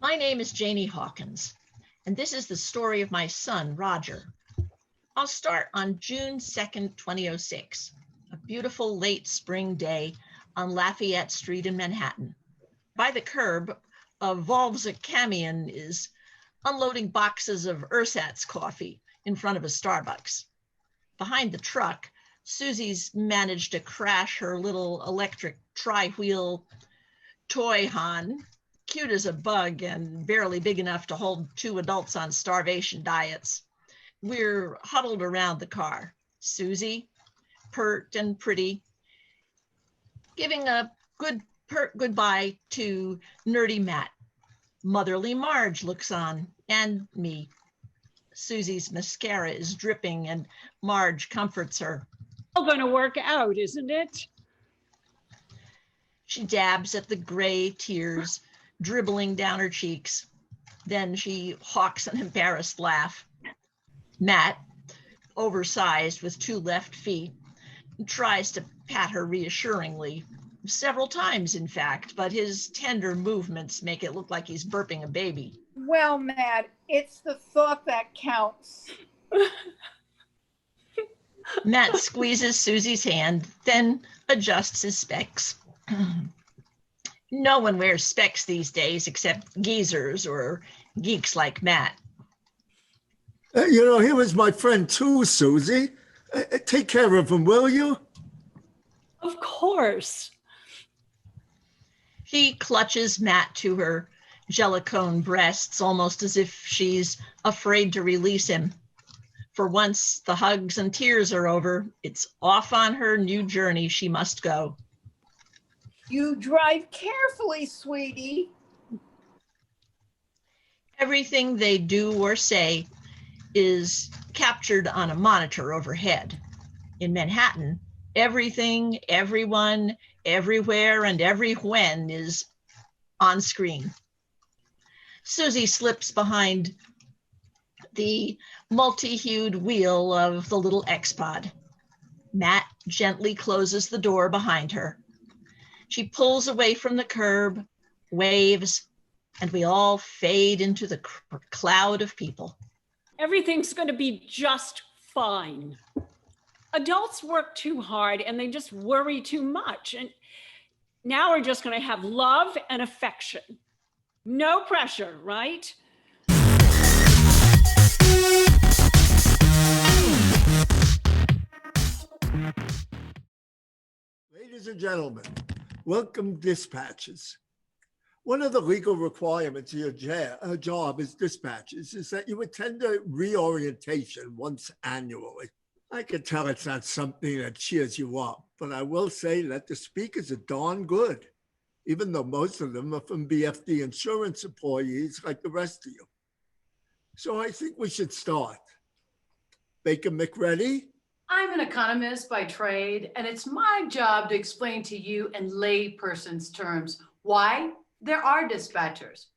My name is Janie Hawkins, and this is the story of my son, Roger. I'll start on June 2nd, 2006, a beautiful late spring day on Lafayette Street in Manhattan. By the curb, a Volkswagen is unloading boxes of ersatz coffee in front of a Starbucks. Behind the truck, Susie's managed to crash her little electric tri-wheel toy Han, cute as a bug and barely big enough to hold two adults on starvation diets. We're huddled around the car, Susie, pert and pretty, giving a goodbye to nerdy Matt. Motherly Marge looks on, and me. Susie's mascara is dripping and Marge comforts her. All going to work out, isn't it? She dabs at the gray tears dribbling down her cheeks. Then she hawks an embarrassed laugh. Matt, oversized with two left feet, tries to pat her reassuringly, several times in fact, but his tender movements make it look like he's burping a baby. Well, Matt, it's the thought that counts. Matt squeezes Susie's hand, then adjusts his specs. No one wears specs these days except geezers or geeks like Matt. He was my friend too, Susie. Take care of him, will you? Of course. She clutches Matt to her gelicone breasts, almost as if she's afraid to release him. For once the hugs and tears are over, it's off on her new journey she must go. You drive carefully, sweetie. Everything they do or say is captured on a monitor overhead. In Manhattan, everything, everyone, everywhere, and every when is on screen. Susie slips behind the multi-hued wheel of the little X-Pod. Matt gently closes the door behind her. She pulls away from the curb, waves, and we all fade into the cloud of people. Everything's going to be just fine. Adults work too hard and they just worry too much. And now we're just going to have love and affection. No pressure, right? Ladies and gentlemen, welcome dispatches. One of the legal requirements of your job as dispatches is that you attend a reorientation once annually. I can tell it's not something that cheers you up, but I will say that the speakers are darn good, even though most of them are from BFD insurance employees like the rest of you. So I think we should start. Baker McReady? I'm an economist by trade, and it's my job to explain to you in layperson's terms why there are dispatchers.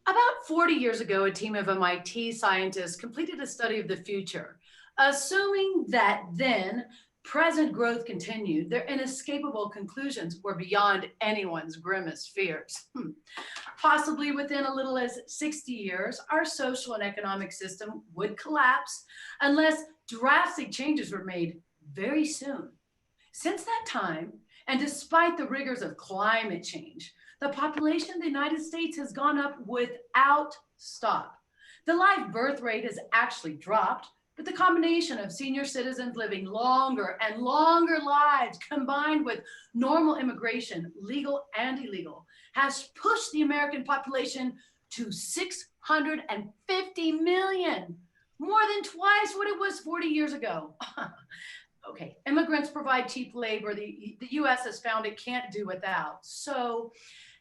About 40 years ago, a team of MIT scientists completed a study of the future. Assuming that then present growth continued, their inescapable conclusions were beyond anyone's grimmest fears. Possibly within a little as 60 years, our social and economic system would collapse unless drastic changes were made very soon. Since that time, and despite the rigors of climate change, the population of the United States has gone up without stop. The live birth rate has actually dropped, but the combination of senior citizens living longer and longer lives combined with normal immigration, legal and illegal, has pushed the American population to 650 million, more than twice what it was 40 years ago. Okay, immigrants provide cheap labor. The US has found it can't do without. So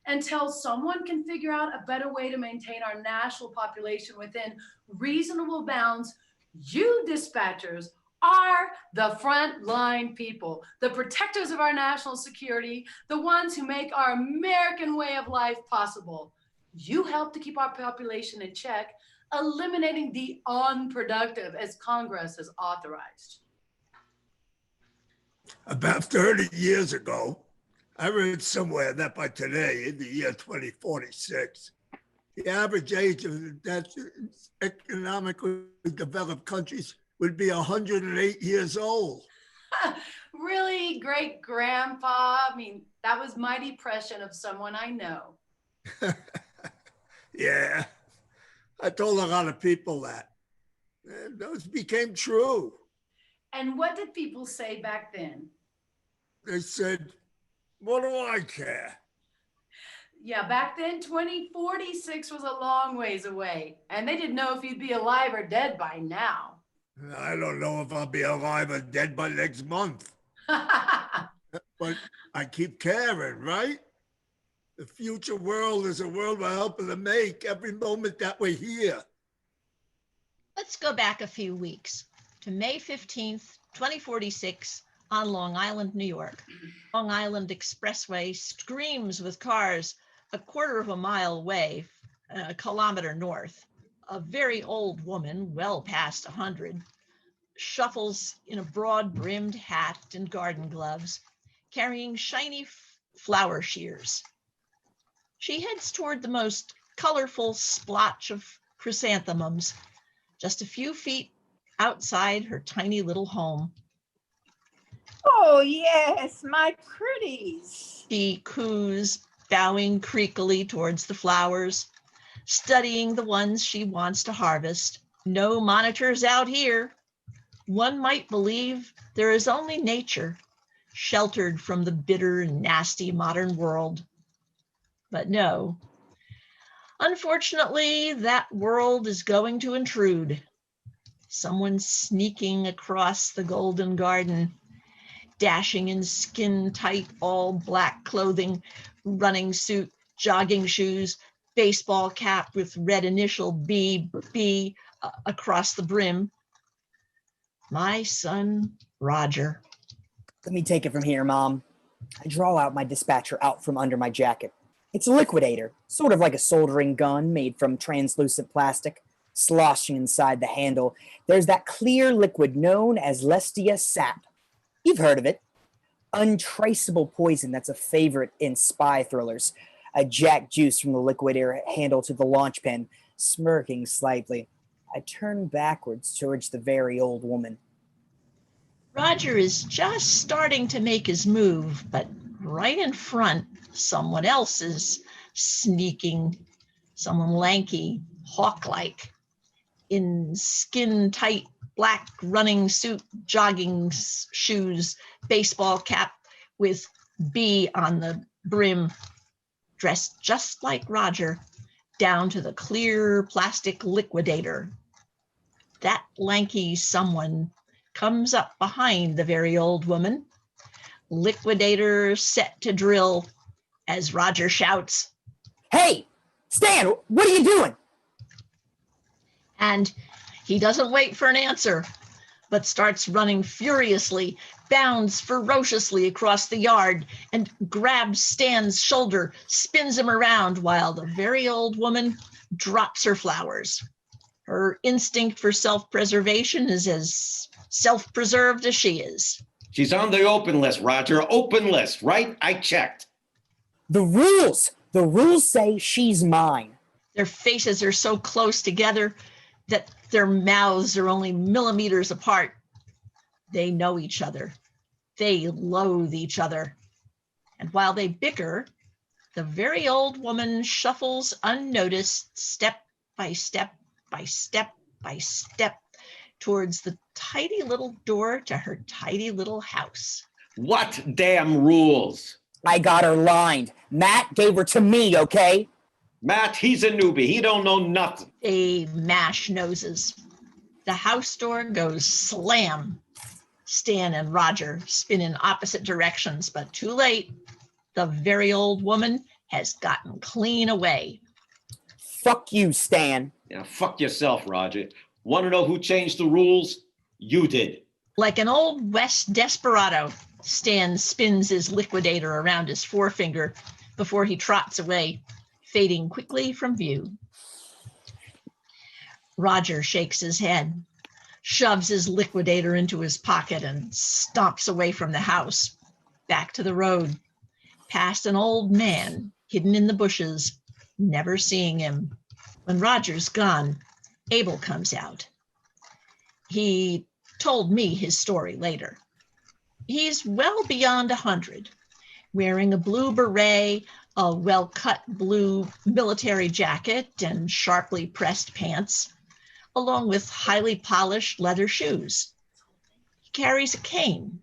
until someone can figure out a better way to maintain our national population within reasonable bounds, you dispatchers are the frontline people, the protectors of our national security, the ones who make our American way of life possible. You help to keep our population in check, eliminating the unproductive as Congress has authorized. About 30 years ago, I read somewhere that by today, in the year 2046, The average age of that economically developed countries would be 108 years old. Really, great grandpa? I mean, that was my depression of someone I know. Yeah, I told a lot of people that. And those became true. And what did people say back then? They said, what do I care? Yeah, back then, 2046 was a long ways away, and they didn't know if you'd be alive or dead by now. I don't know if I'll be alive or dead by next month, but I keep caring, right? The future world is a world we're helping to make every moment that we're here. Let's go back a few weeks to May 15th, 2046 on Long Island, New York. Long Island Expressway screams with cars a quarter of a mile away, a kilometer north. A very old woman, well past 100, shuffles in a broad-brimmed hat and garden gloves, carrying shiny flower shears. She heads toward the most colorful splotch of chrysanthemums, just a few feet outside her tiny little home. Oh, yes, my pretties. She coos, bowing creakily towards the flowers, studying the ones she wants to harvest. No monitors out here. One might believe there is only nature, sheltered from the bitter and nasty modern world. But no. Unfortunately, that world is going to intrude. Someone sneaking across the golden garden, dashing in skin-tight, all-black clothing, running suit, jogging shoes, baseball cap with red initial B across the brim. My son, Roger. Let me take it from here, Mom. I draw out my dispatcher out from under my jacket. It's a liquidator, sort of like a soldering gun made from translucent plastic. Sloshing inside the handle, there's that clear liquid known as Lestia sap. You've heard of it. Untraceable poison that's a favorite in spy thrillers. I jack juice from the liquidator handle to the launch pen, smirking slightly. I turn backwards towards the very old woman. Roger is just starting to make his move, but right in front, someone else is sneaking. Someone lanky, hawk-like, in skin-tight black running suit, jogging shoes, baseball cap with B on the brim, dressed just like Roger, down to the clear plastic liquidator. That lanky someone comes up behind the very old woman, liquidator set to drill, as Roger shouts, Hey, Stan, what are you doing? and he doesn't wait for an answer, but starts running furiously, bounds ferociously across the yard, and grabs Stan's shoulder, spins him around while the very old woman drops her flowers. Her instinct for self-preservation is as self-preserved as she is. She's on the open list, Roger. Open list, right? I checked. The rules say she's mine. Their faces are so close together that their mouths are only millimeters apart. They know each other. They loathe each other. And while they bicker, the very old woman shuffles unnoticed, step by step by step by step, towards the tidy little door to her tidy little house. What damn rules? I got her lined. Matt gave her to me, okay? Matt, he's a newbie. He don't know nothing. They mash noses. The house door goes slam. Stan and Roger spin in opposite directions, but too late. The very old woman has gotten clean away. Fuck you, Stan. Yeah, fuck yourself, Roger. Want to know who changed the rules? You did. Like an old West desperado, Stan spins his liquidator around his forefinger before he trots away, fading quickly from view. Roger shakes his head, shoves his liquidator into his pocket, and stomps away from the house, back to the road, past an old man hidden in the bushes, never seeing him. When Roger's gone, Abel comes out. He told me his story later. He's well beyond 100, wearing a blue beret, a well-cut blue military jacket, and sharply pressed pants, along with highly polished leather shoes. He carries a cane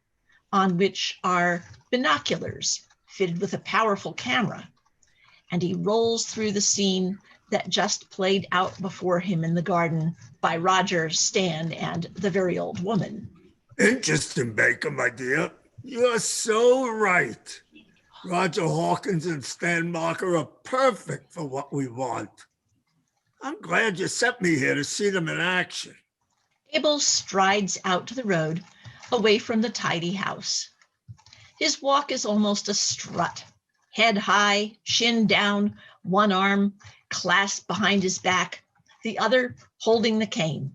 on which are binoculars fitted with a powerful camera, and he rolls through the scene that just played out before him in the garden by Roger, Stan, and the very old woman. Interesting, Baker, my dear. You're so right. Roger Hawkins and Stan Marker are perfect for what we want. I'm glad you sent me here to see them in action. Abel strides out to the road, away from the tidy house. His walk is almost a strut, head high, chin down, one arm clasped behind his back, the other holding the cane.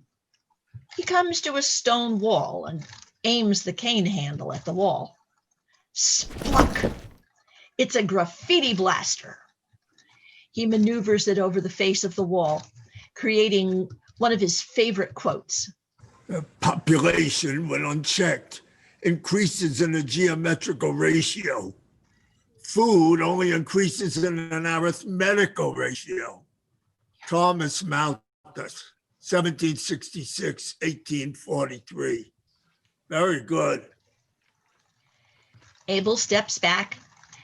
He comes to a stone wall and aims the cane handle at the wall. Spluck! It's a graffiti blaster. He maneuvers it over the face of the wall, creating one of his favorite quotes. The population, when unchecked, increases in a geometrical ratio. Food only increases in an arithmetical ratio. Thomas Malthus, 1766, 1843. Very good. Abel steps back,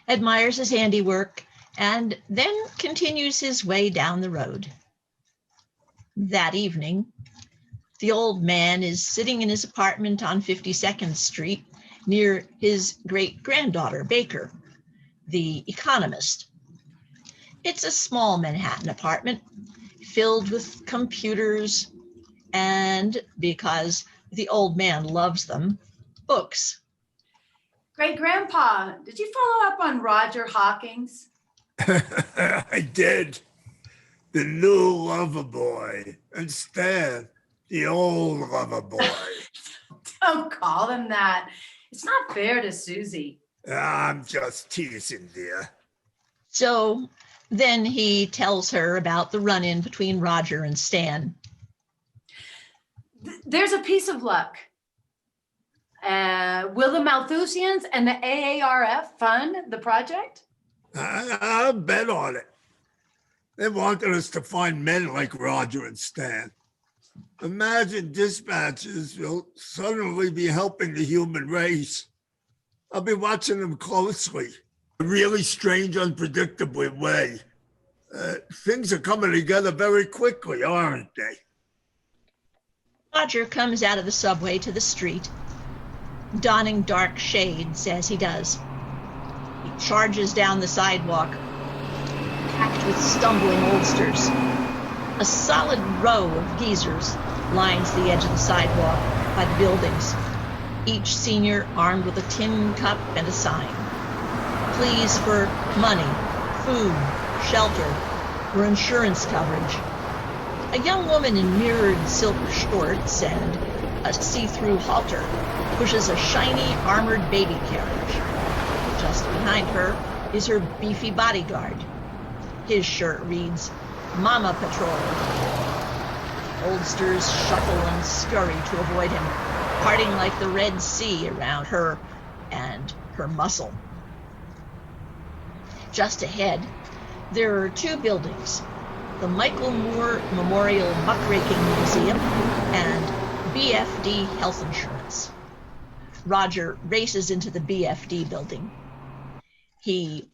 admires his handiwork, and then continues his way down the road. That evening, the old man is sitting in his apartment on 52nd Street near his great-granddaughter, Baker, the economist. It's a small Manhattan apartment filled with computers and, because the old man loves them, books. Great Grandpa, did you follow up on Roger Hawkins? I did. The new lover boy, and Stan, the old lover boy. Don't call him that. It's not fair to Susie. I'm just teasing, dear. So then he tells her about the run-in between Roger and Stan. There's a piece of luck. Will the Malthusians and the AARF fund the project? I'll bet on it. They wanted us to find men like Roger and Stan. Imagine dispatchers will suddenly be helping the human race. I'll be watching them closely. A really strange, unpredictable way. Things are coming together very quickly, aren't they? Roger comes out of the subway to the street, donning dark shades as he does. He charges down the sidewalk, packed with stumbling oldsters. A solid row of geezers lines the edge of the sidewalk by the buildings, each senior armed with a tin cup and a sign. Pleas for money, food, shelter, or insurance coverage. A young woman in mirrored silk shorts and a see-through halter pushes a shiny armored baby carriage. Just behind her is her beefy bodyguard. His shirt reads, Mama Patrol. Oldsters shuffle and scurry to avoid him, parting like the Red Sea around her and her muscle. Just ahead, there are two buildings, the Michael Moore Memorial Muckraking Museum and BFD Health Insurance. Roger races into the BFD building. He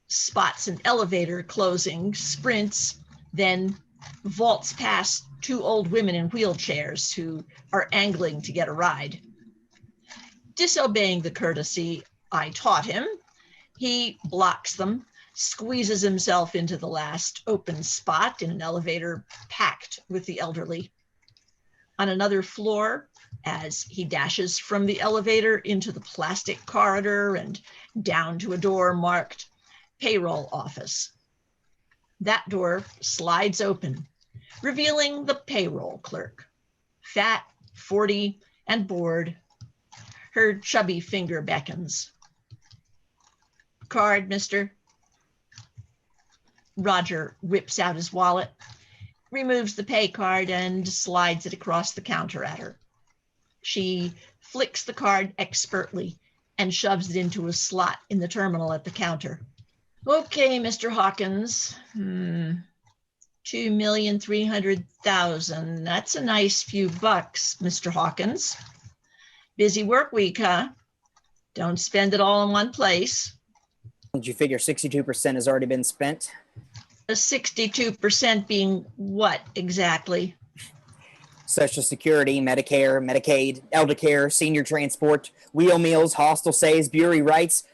spots an elevator closing, sprints, then vaults past two old women in wheelchairs who are angling to get a ride. Disobeying the courtesy I taught him, he blocks them, squeezes himself into the last open spot in an elevator packed with the elderly. On another floor, as he dashes from the elevator into the plastic corridor and down to a door marked Payroll Office. That door slides open, revealing the payroll clerk, fat, 40, and bored. Her chubby finger beckons. Card, mister? Roger whips out his wallet, removes the pay card and slides it across the counter at her. She flicks the card expertly and shoves it into a slot in the terminal at the counter. Okay, Mr. Hawkins. 2,300,000. That's a nice few bucks, Mr. Hawkins. Busy work week, huh? Don't spend it all in one place. Did you figure 62% has already been spent? A 62% being what exactly? Social Security, Medicare, Medicaid, ElderCare, senior transport, wheel meals, hostel stays, Bury rights.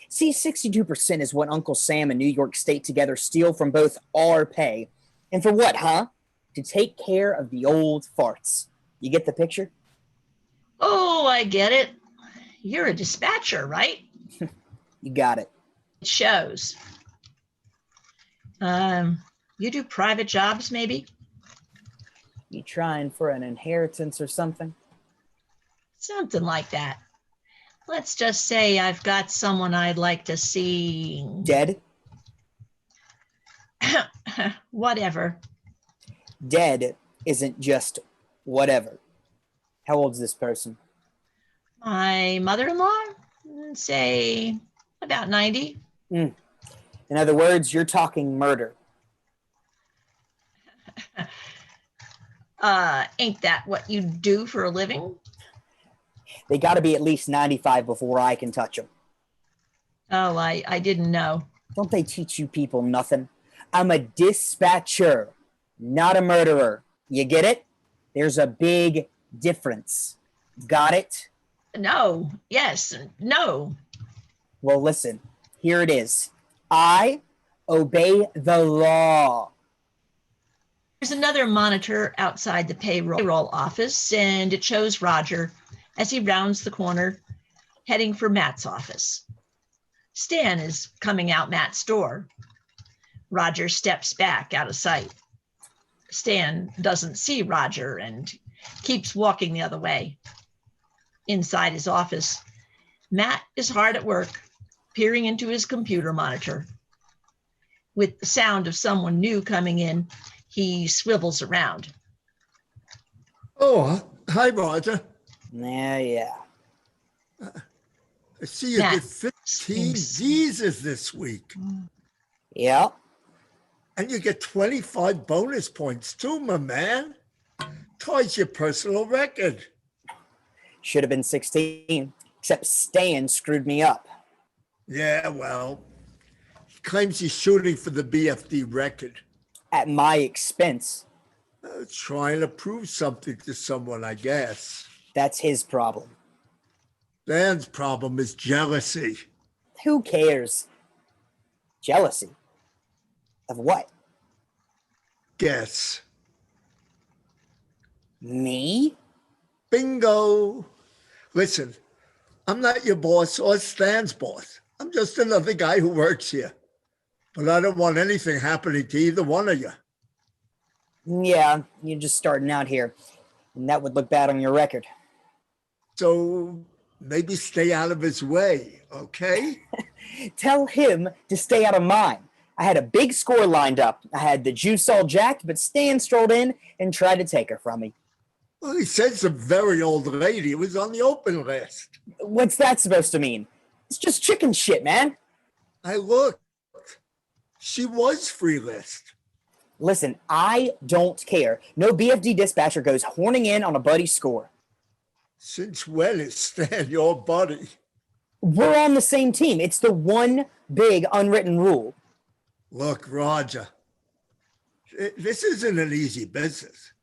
See, 62% is what Uncle Sam and New York State together steal from both our pay. And for what, huh? To take care of the old farts. You get the picture? Oh, I get it. You're a dispatcher, right? You got it. It shows. You do private jobs, maybe? You trying for an inheritance or something? Something like that. Let's just say I've got someone I'd like to see. Dead? Whatever. Dead isn't just whatever. How old's this person? My mother-in-law, say about 90. In other words, you're talking murder. Ain't that what you do for a living? They got to be at least 95 before I can touch them. Oh, I didn't know. Don't they teach you people nothing? I'm a dispatcher, not a murderer. You get it? There's a big difference. Got it? No, yes, no. Well, listen, here it is. I obey the law. There's another monitor outside the payroll office, and it shows Roger as he rounds the corner, heading for Matt's office. Stan is coming out Matt's door. Roger steps back out of sight. Stan doesn't see Roger and keeps walking the other way. Inside his office, Matt is hard at work, peering into his computer monitor. With the sound of someone new coming in, he swivels around. Oh, hi, Roger. Yeah. I see you Matt did 15 stinks. visas this week. Yeah. And you get 25 bonus points too, my man. Twice your personal record. Should have been 16, except Stan screwed me up. Yeah, well, he claims he's shooting for the BFD record. At my expense. Trying to prove something to someone, I guess. That's his problem. Dan's problem is jealousy. Who cares? Jealousy? Of what? Guess. Me? Bingo. Listen, I'm not your boss or Stan's boss. I'm just another guy who works here. But I don't want anything happening to either one of you. Yeah, you're just starting out here. And that would look bad on your record. So maybe stay out of his way, okay? Tell him to stay out of mine. I had a big score lined up. I had the juice all jacked, but Stan strolled in and tried to take her from me. Well, he said it's a very old lady. It was on the open list. What's that supposed to mean? It's just chicken shit, man. I looked. She was free list. Listen, I don't care. No BFD dispatcher goes horning in on a buddy score. Since when is Stan your buddy? We're on the same team. It's the one big unwritten rule. Look, Roger, this isn't an easy business.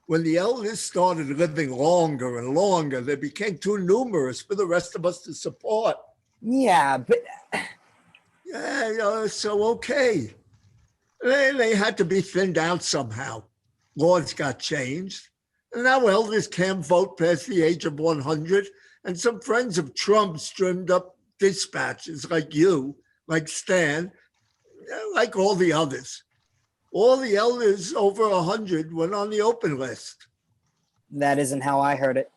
When the elders started living longer and longer, they became too numerous for the rest of us to support. Yeah, but Yeah, so okay. They had to be thinned out somehow. Laws got changed. And now elders can't vote past the age of 100. And some friends of Trump's trimmed up dispatches like you, like Stan, like all the others. All the elders over 100 went on the open list. that isn't how I heard it.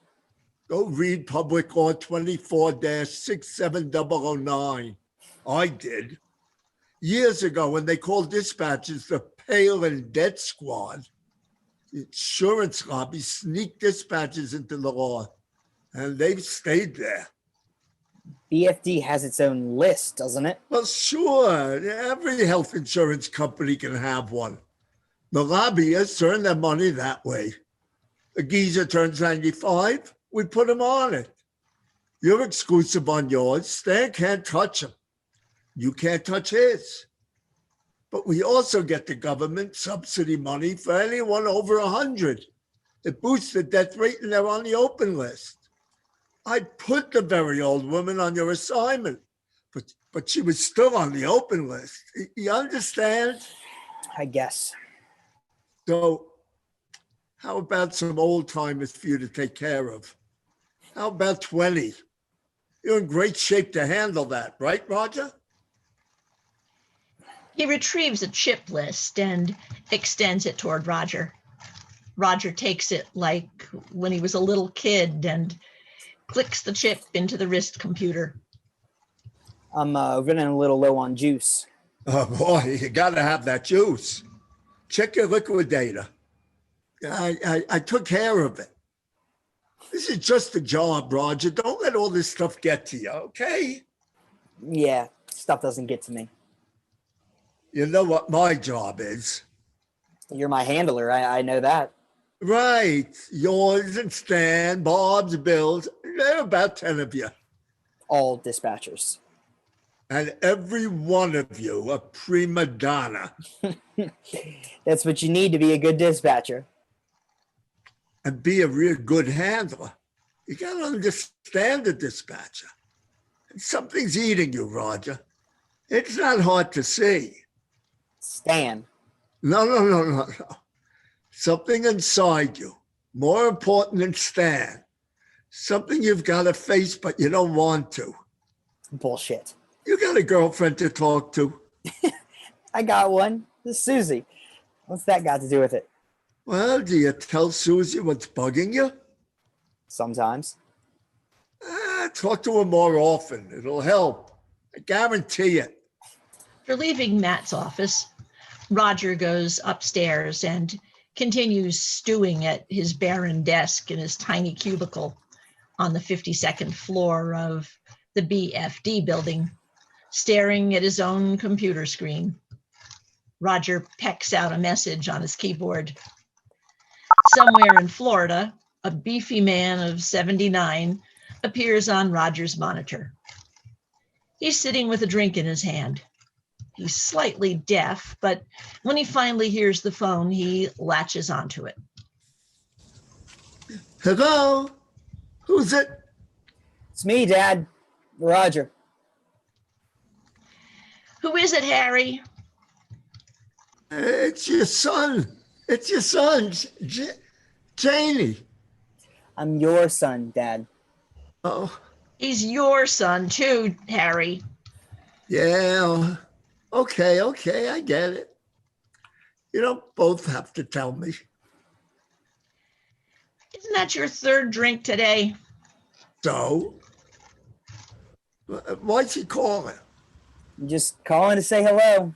Go read Public Law 24-67009. I did. Years ago, when they called dispatchers the tail and debt squad, the insurance lobby sneaked dispatches into the law, and they've stayed there. BFD has its own list, doesn't it? Well, sure, every health insurance company can have one. The lobbyists earn their money that way. A geezer turns 95, we put him on it. You're exclusive on yours. Stan can't touch him. You can't touch his. But we also get the government subsidy money for anyone over 100. It boosts the death rate and they're on the open list. I'd put the very old woman on your assignment, but she was still on the open list. You understand? I guess. So how about some old timers for you to take care of? How about 20? You're in great shape to handle that, right, Roger? He retrieves a chip list and extends it toward Roger. Roger takes it like when he was a little kid and clicks the chip into the wrist computer. I'm running a little low on juice. Oh boy, you gotta have that juice. Check your liquidator. I took care of it. This is just a job, Roger. Don't let all this stuff get to you, okay? Yeah, stuff doesn't get to me. You know what my job is. You're my handler. I know that. Right. Yours and Stan, Bob's, Bill's. There are about 10 of you. All dispatchers. And every one of you a prima donna. That's what you need to be a good dispatcher. And be a real good handler. You got to understand the dispatcher. And something's eating you, Roger. It's not hard to see. Stan. No. Something inside you, more important than Stan. Something you've got to face, but you don't want to. Bullshit. You got a girlfriend to talk to. I got one. This is Susie. What's that got to do with it? Well, do you tell Susie what's bugging you? Sometimes. Talk to her more often. It'll help. I guarantee it. After leaving Matt's office, Roger goes upstairs and continues stewing at his barren desk in his tiny cubicle on the 52nd floor of the BFD building, staring at his own computer screen. Roger pecks out a message on his keyboard. Somewhere in Florida, a beefy man of 79 appears on Roger's monitor. He's sitting with a drink in his hand. He's slightly deaf, but when he finally hears the phone, he latches onto it. Hello? Who's it? It's me, Dad. Roger. Who is it, Harry? It's your son. It's your son, Janie. I'm your son, Dad. Oh, He's your son too, Harry. yeah. Okay, I get it. You don't both have to tell me. Isn't that your third drink today? So? Why's he calling? I'm just calling to say hello.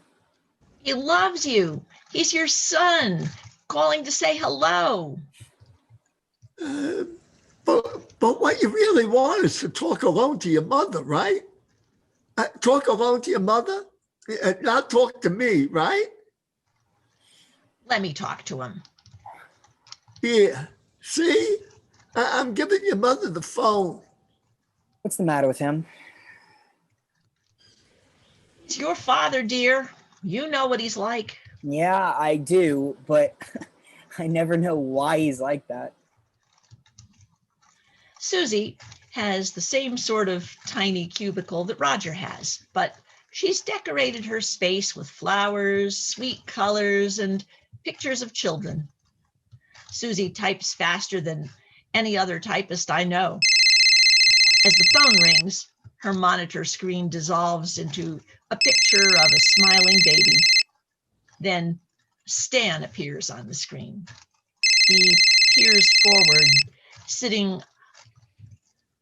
He loves you. He's your son, calling to say hello. But what you really want is to talk alone to your mother, right? Talk alone to your mother? Not talk to me, right? Let me talk to him. Here, see? I'm giving your mother the phone. What's the matter with him? It's your father, dear. You know what he's like. Yeah, I do, but I never know why he's like that. Susie has the same sort of tiny cubicle that Roger has, but she's decorated her space with flowers, sweet colors, and pictures of children. Susie types faster than any other typist I know. As the phone rings, her monitor screen dissolves into a picture of a smiling baby. Then Stan appears on the screen. He peers forward, sitting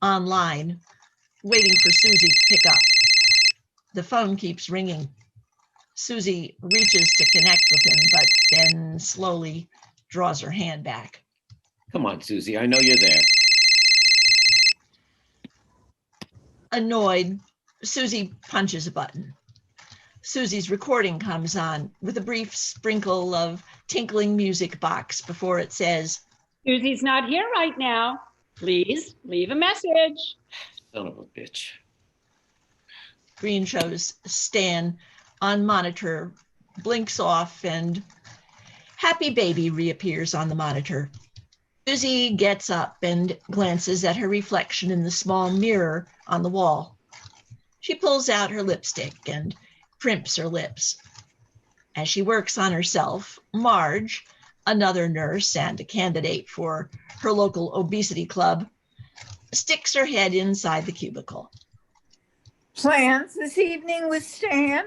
online, waiting for Susie to pick up. The phone keeps ringing. Susie reaches to connect with him, but then slowly draws her hand back. Come on, Susie, I know you're there. Annoyed, Susie punches a button. Susie's recording comes on with a brief sprinkle of tinkling music box before it says, Susie's not here right now. Please leave a message. Son of a bitch. Green shows Stan on monitor, blinks off, and Happy Baby reappears on the monitor. Susie gets up and glances at her reflection in the small mirror on the wall. She pulls out her lipstick and primps her lips. As she works on herself, Marge, another nurse and a candidate for her local obesity club, sticks her head inside the cubicle. Plans this evening with Stan?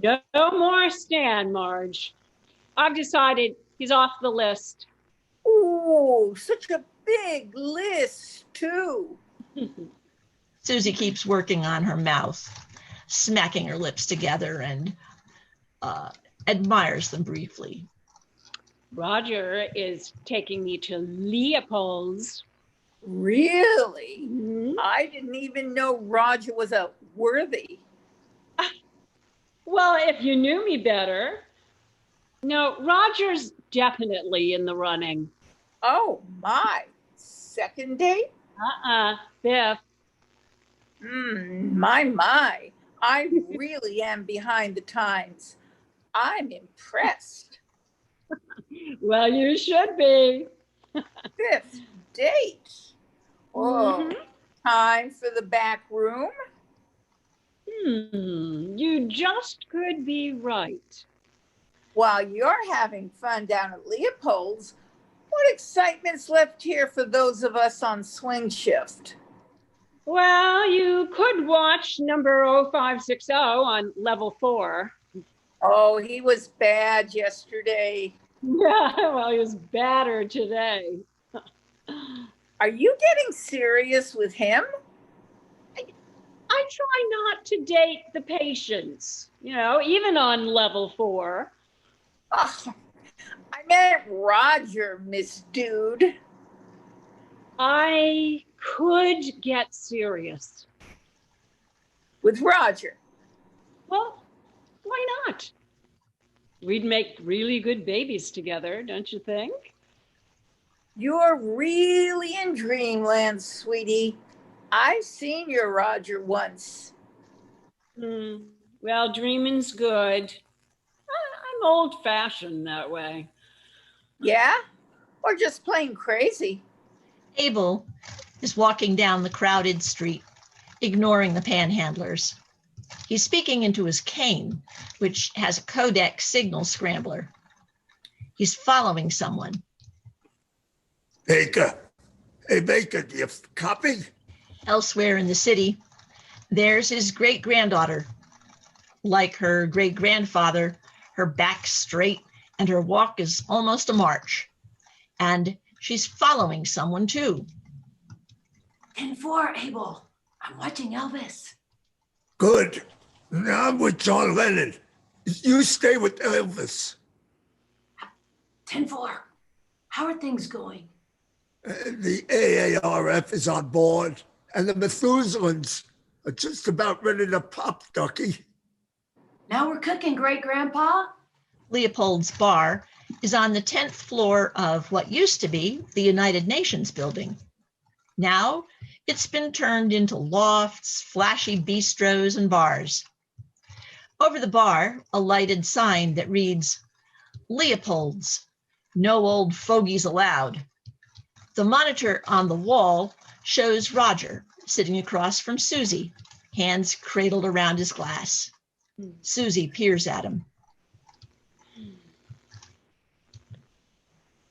No more Stan, Marge. I've decided he's off the list. Oh, such a big list, too. Susie keeps working on her mouth, smacking her lips together, and admires them briefly. Roger is taking me to Leopold's. Really? Mhm. I didn't even know Roger was a worthy. Well, if you knew me better. No, Roger's definitely in the running. Oh, my. Second date? Fifth. My. I really am behind the times. I'm impressed. Well, you should be. Fifth date. Oh, time for the back room. You just could be right. While you're having fun down at Leopold's, what excitement's left here for those of us on swing shift? Well, you could watch number 0560 on level 4. Oh, he was bad yesterday. Yeah, well, he was badder today. Are you getting serious with him? I try not to date the patients, even on level 4. Oh, I meant Roger, Miss Dude. I could get serious. With Roger? Well, why not? We'd make really good babies together, don't you think? You're really in dreamland, sweetie. I've seen your Roger once. Well, dreaming's good. I'm old-fashioned that way. Yeah? Or just plain crazy? Abel is walking down the crowded street, ignoring the panhandlers. He's speaking into his cane, which has a codec signal scrambler. He's following someone. Baker. Hey, Baker, do you copy? Elsewhere in the city, there's his great-granddaughter. Like her great-grandfather, her back straight and her walk is almost a march. And she's following someone too. 10-4, Abel. I'm watching Elvis. Good. Now I'm with John Lennon. You stay with Elvis. 10-4. How are things going? The AARF is on board, and the Methuselahs are just about ready to pop, Ducky. Now we're cooking, Great-Grandpa. Leopold's bar is on the 10th floor of what used to be the United Nations building. Now it's been turned into lofts, flashy bistros, and bars. Over the bar, a lighted sign that reads, Leopold's, no old fogies allowed. The monitor on the wall shows Roger sitting across from Susie, hands cradled around his glass. Susie peers at him.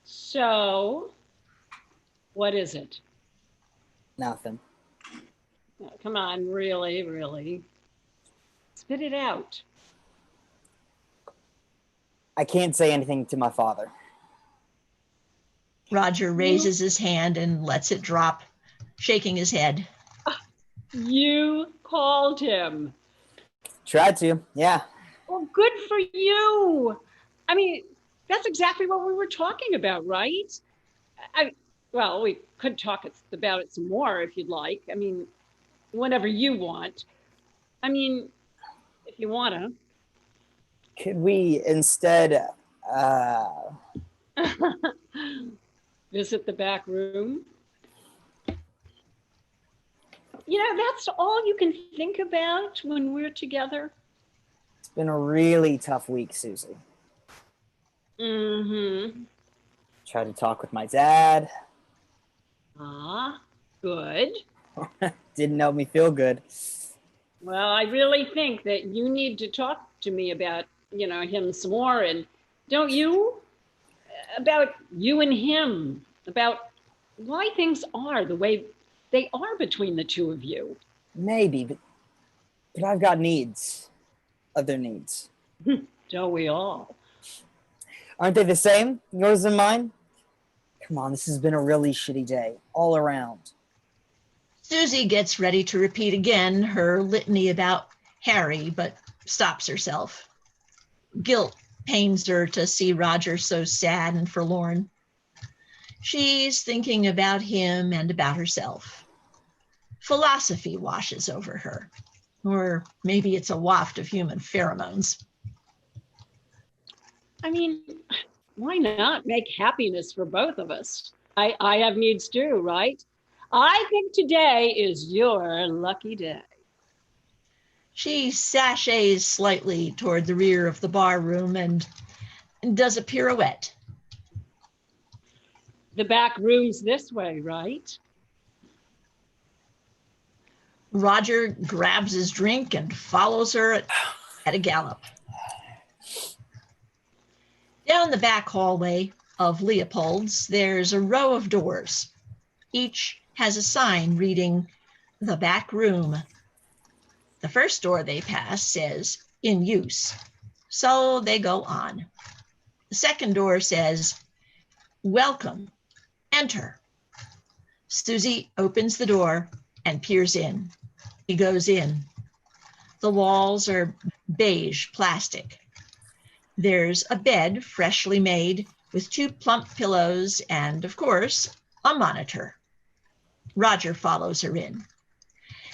So, what is it? Nothing. Oh, come on, really. Spit it out. I can't say anything to my father. Roger raises his hand and lets it drop, shaking his head. You called him. Tried to, yeah. Well, good for you. I mean, that's exactly what we were talking about, right? Well, we could talk about it some more if you'd like. I mean, whenever you want. I mean, if you want to. Could we instead, Visit the back room? You know, that's all you can think about when we're together. it's been a really tough week, Susie. Mm-hmm. Tried to talk with my dad. Ah, good. Didn't help me feel good. Well, I really think that you need to talk to me about, him some more. And don't you? About you and him. About why things are the way they are between the two of you. Maybe, but I've got needs. Other needs. Don't we all? Aren't they the same? Yours and mine? Come on, this has been a really shitty day, all around. Susie gets ready to repeat again her litany about Harry, but stops herself. Guilt pains her to see Roger so sad and forlorn. She's thinking about him and about herself. Philosophy washes over her, or maybe it's a waft of human pheromones. I mean, why not make happiness for both of us? I have needs too, right? I think today is your lucky day. She sashays slightly toward the rear of the bar room and does a pirouette. The back room's this way, right? Roger grabs his drink and follows her at a gallop. Down the back hallway of Leopold's, there's a row of doors. Each has a sign reading, "The back room." The first door they pass says, "In use," so they go on. The second door says, "Welcome, enter." Susie opens the door and peers in. He goes in. The walls are beige plastic. There's a bed freshly made with 2 plump pillows and, of course, a monitor. Roger follows her in.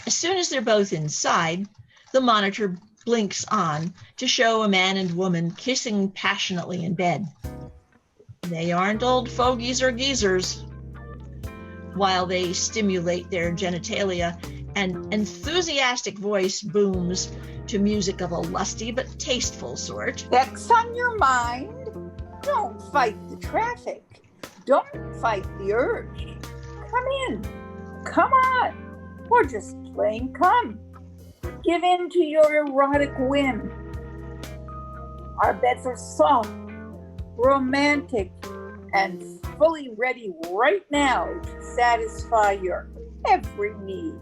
As soon as they're both inside, the monitor blinks on to show a man and woman kissing passionately in bed. They aren't old fogies or geezers. While they stimulate their genitalia, an enthusiastic voice booms to music of a lusty but tasteful sort. Sex on your mind? Don't fight the traffic. Don't fight the urge. Come in. Come on. Or just plain come. Give in to your erotic whim. Our beds are soft, romantic, and fully ready right now to satisfy your every need.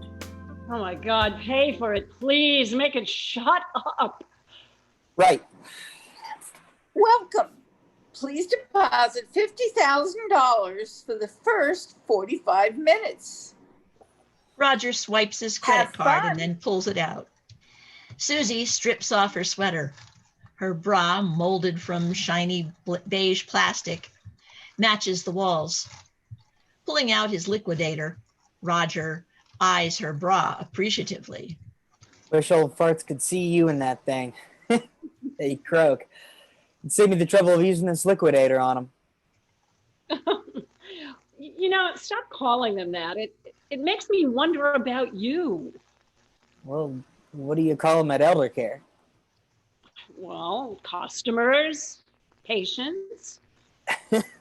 Oh my God, pay for it, please. Make it shut up. Right. Welcome. Please deposit $50,000 for the first 45 minutes. Roger swipes his credit Have card fun. and then pulls it out. Susie strips off her sweater. Her bra, molded from shiny beige plastic, matches the walls. Pulling out his liquidator, Roger eyes her bra appreciatively. Wish old farts could see you in that thing. They croak. It'd save me the trouble of using this liquidator on them. Stop calling them that. It makes me wonder about you. Well, what do you call them at ElderCare? Well, customers, patients.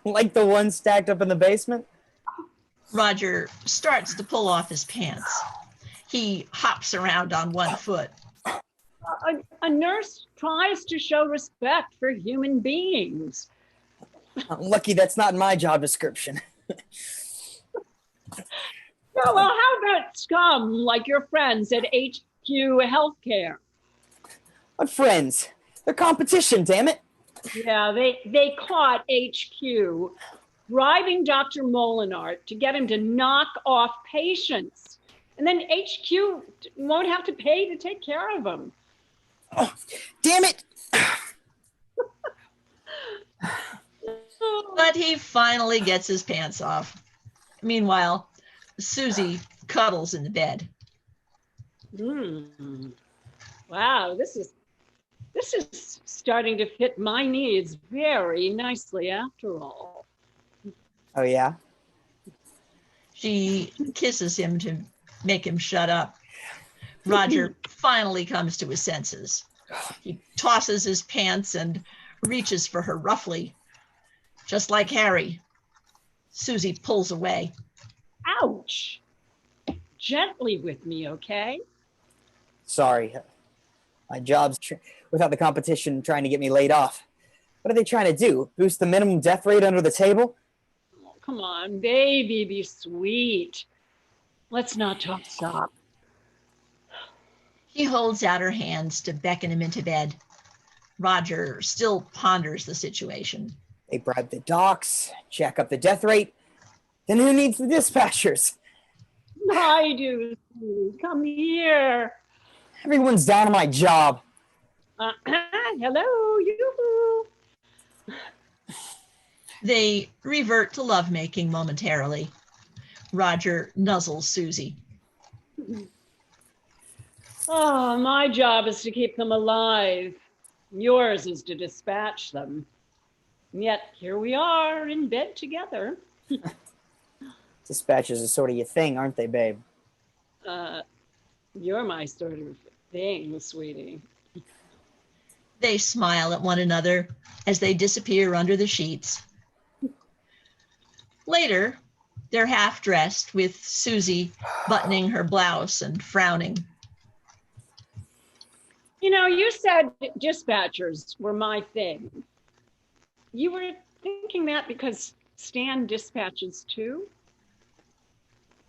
Like the one stacked up in the basement? Roger starts to pull off his pants. He hops around on one foot. A nurse tries to show respect for human beings. I'm lucky that's not in my job description. Well, how about scum like your friends at HQ Healthcare? What friends? They're competition, damn it. Yeah, they caught HQ bribing Dr. Molinart to get him to knock off patients. And then HQ won't have to pay to take care of them. Oh, damn it! But he finally gets his pants off. Meanwhile, Susie cuddles in the bed. Wow, this is starting to fit my needs very nicely after all. Oh, yeah? She kisses him to make him shut up. Roger finally comes to his senses. He tosses his pants and reaches for her roughly. Just like Harry, Susie pulls away. Ouch! Gently with me, okay? Sorry. My job's without the competition trying to get me laid off. What are they trying to do? Boost the minimum death rate under the table? Oh, come on, baby, be sweet. Let's not talk stop. She holds out her hands to beckon him into bed. Roger still ponders the situation. They bribe the docs, jack up the death rate. Then who needs the dispatchers? I do. Come here. Everyone's down on my job. Hello, you. They revert to lovemaking momentarily. Roger nuzzles Susie. Oh, my job is to keep them alive. Yours is to dispatch them. And yet, here we are in bed together. Dispatchers are sort of your thing, aren't they, babe? You're my sort of thing, sweetie. They smile at one another as they disappear under the sheets. Later, they're half dressed with Susie buttoning her blouse and frowning. You know, you said dispatchers were my thing. You were thinking that because Stan dispatches too?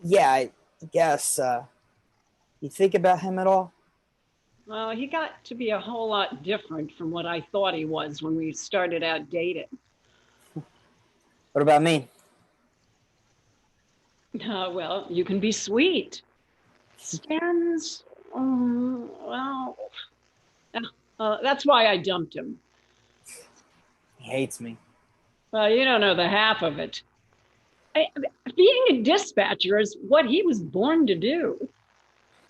Yeah, I guess. You think about him at all? Well, he got to be a whole lot different from what I thought he was when we started out dating. What about me? Well, you can be sweet. Stan's, that's why I dumped him. He hates me. Well, you don't know the half of it. Being a dispatcher is what he was born to do.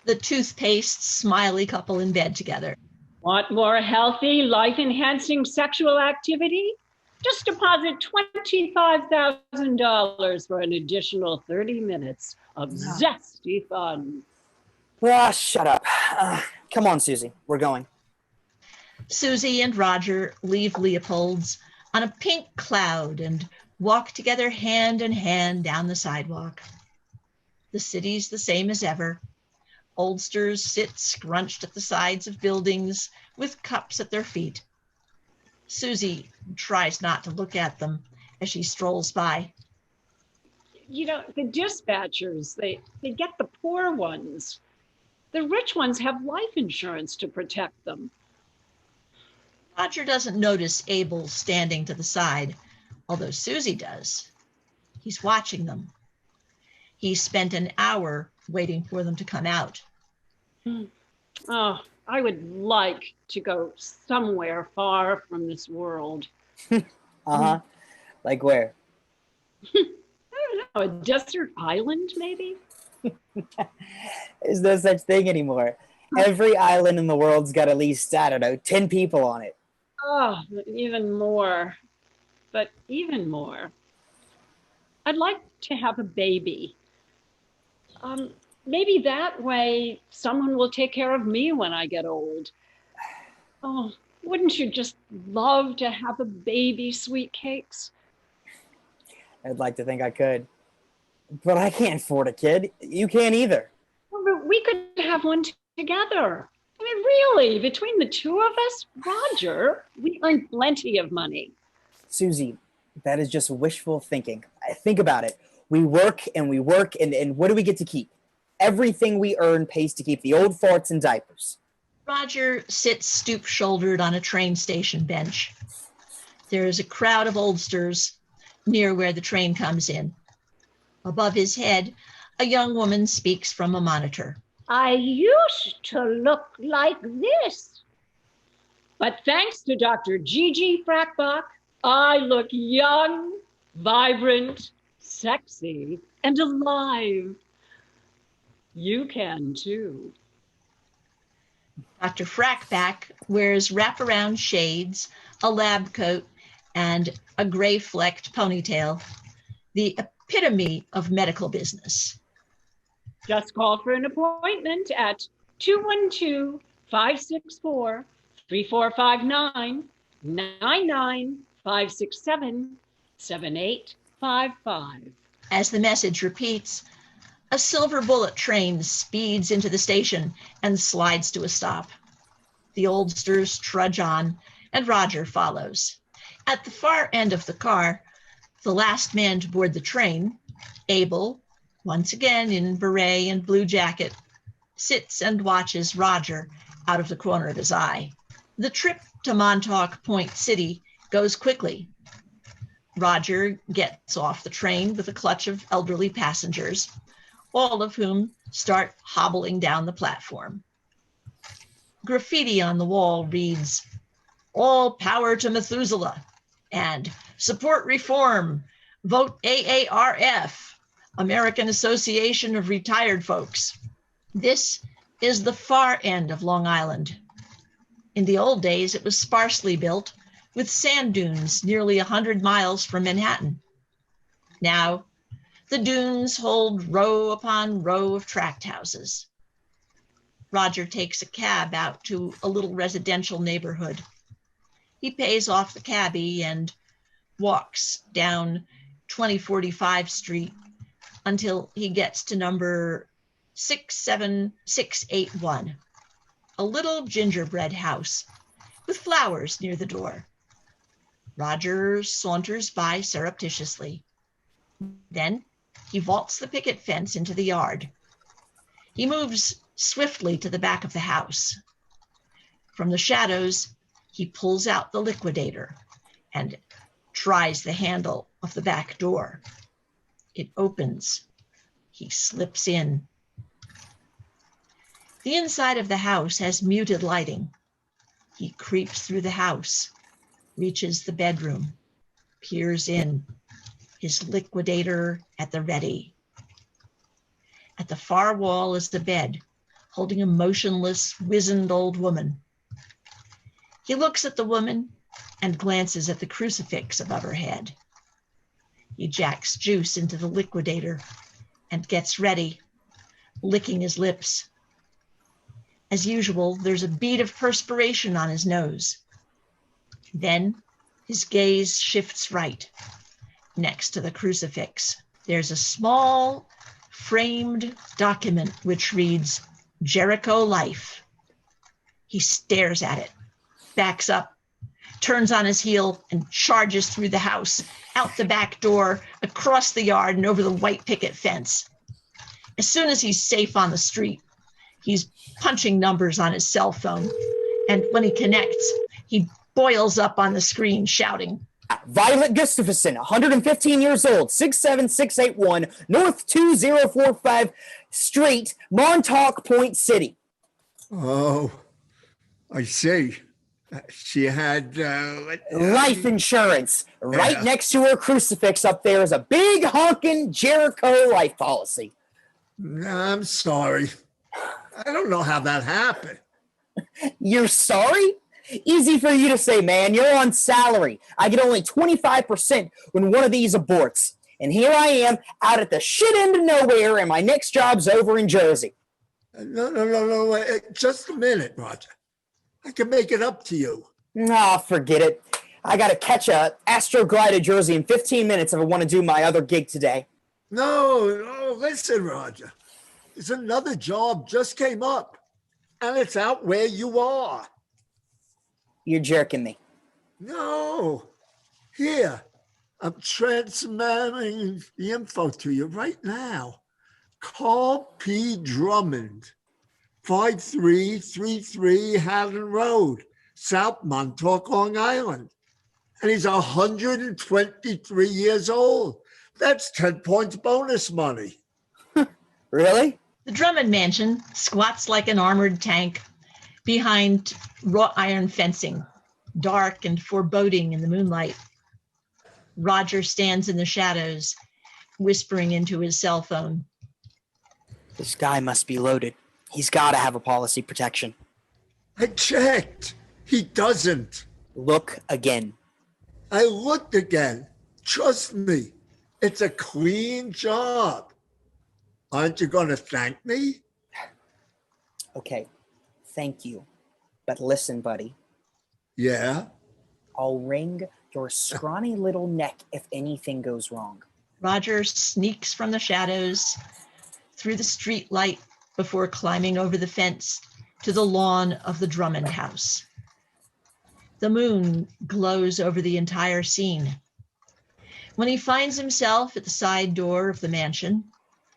The toothpaste, smiley couple in bed together. Want more healthy, life-enhancing sexual activity? Just deposit $25,000 for an additional 30 minutes of zesty fun. Ah, shut up. Come on, Susie. We're going. Susie and Roger leave Leopold's on a pink cloud and walk together hand in hand down the sidewalk. The city's the same as ever. Oldsters sit scrunched at the sides of buildings with cups at their feet. Susie tries not to look at them as she strolls by. You know, the dispatchers, they get the poor ones. The rich ones have life insurance to protect them. Roger doesn't notice Abel standing to the side, although Susie does. He's watching them. He spent an hour waiting for them to come out. Oh, I would like to go somewhere far from this world. Uh-huh. Like where? I don't know, a desert island, maybe? There's no such thing anymore. Every island in the world's got at least, I don't know, 10 people on it. Oh, even more. But even more. I'd like to have a baby. Maybe that way someone will take care of me when I get old. Oh, wouldn't you just love to have a baby, sweet cakes? I'd like to think I could. But I can't afford a kid. You can't either. Well, but we could have one together. I mean, really, between the two of us, Roger, we earn plenty of money. Susie, that is just wishful thinking. Think about it. We work, and what do we get to keep? Everything we earn pays to keep the old farts and diapers. Roger sits stoop-shouldered on a train station bench. There is a crowd of oldsters near where the train comes in. Above his head, a young woman speaks from a monitor. I used to look like this. But thanks to Dr. Gigi Frackbach, I look young, vibrant, sexy, and alive. You can too. Dr. Frackback wears wraparound shades, a lab coat, and a gray flecked ponytail, the epitome of medical business. Just call for an appointment at 212-564-3459, 99-567-7855. As the message repeats, a silver bullet train speeds into the station and slides to a stop. The oldsters trudge on, and Roger follows. At the far end of the car, the last man to board the train, Abel, once again in beret and blue jacket, sits and watches Roger out of the corner of his eye. The trip to Montauk Point City goes quickly. Roger gets off the train with a clutch of elderly passengers, all of whom start hobbling down the platform. Graffiti on the wall reads, "All power to Methuselah," and "Support reform, vote AARF, American Association of Retired Folks." This is the far end of Long Island. In the old days, it was sparsely built, with sand dunes nearly 100 miles from Manhattan. Now, the dunes hold row upon row of tract houses. Roger takes a cab out to a little residential neighborhood. He pays off the cabbie and walks down 2045 Street until he gets to number 67681, a little gingerbread house with flowers near the door. Roger saunters by surreptitiously. Then he vaults the picket fence into the yard. He moves swiftly to the back of the house. From the shadows, he pulls out the liquidator and tries the handle of the back door. It opens. He slips in. The inside of the house has muted lighting. He creeps through the house, reaches the bedroom, peers in, his liquidator at the ready. At the far wall is the bed, holding a motionless, wizened old woman. He looks at the woman and glances at the crucifix above her head. He jacks juice into the liquidator and gets ready, licking his lips. As usual, there's a bead of perspiration on his nose. Then his gaze shifts right. Next to the crucifix, there's a small framed document which reads, "Jericho Life." He stares at it, backs up, turns on his heel, and charges through the house, out the back door, across the yard, and over the white picket fence. As soon as he's safe on the street, he's punching numbers on his cell phone, and when he connects, he boils up on the screen shouting, Violet Gustafson, 115 years old, 67681 North 2045 Street, Montauk Point City. Oh, I see. She had Life insurance. Right Yeah. next to her crucifix up there is a big honking Jericho life policy. I'm sorry. I don't know how that happened. You're sorry? Easy for you to say, man. You're on salary. I get only 25% when one of these aborts. And here I am out at the shit end of nowhere, and my next job's over in Jersey. No. Just a minute, Roger. I can make it up to you. Nah, forget it. I got to catch a Astroglide to Jersey in 15 minutes if I want to do my other gig today. No, listen, Roger. There's another job just came up, and it's out where you are. You're jerking me. No. Here, I'm transmitting the info to you right now. Carl P. Drummond, 5333 Haddon Road, South Montauk, Long Island. And he's 123 years old. That's 10 points bonus money. Really? The Drummond mansion squats like an armored tank, Behind wrought iron fencing, dark and foreboding in the moonlight, Roger stands in the shadows, whispering into his cell phone. This guy must be loaded. He's got to have a policy protection. I checked. He doesn't. Look again. I looked again. Trust me. It's a clean job. Aren't you going to thank me? Okay, thank you. But listen, buddy. Yeah? I'll wring your scrawny little neck if anything goes wrong. Roger sneaks from the shadows through the street light before climbing over the fence to the lawn of the Drummond house. The moon glows over the entire scene. When he finds himself at the side door of the mansion,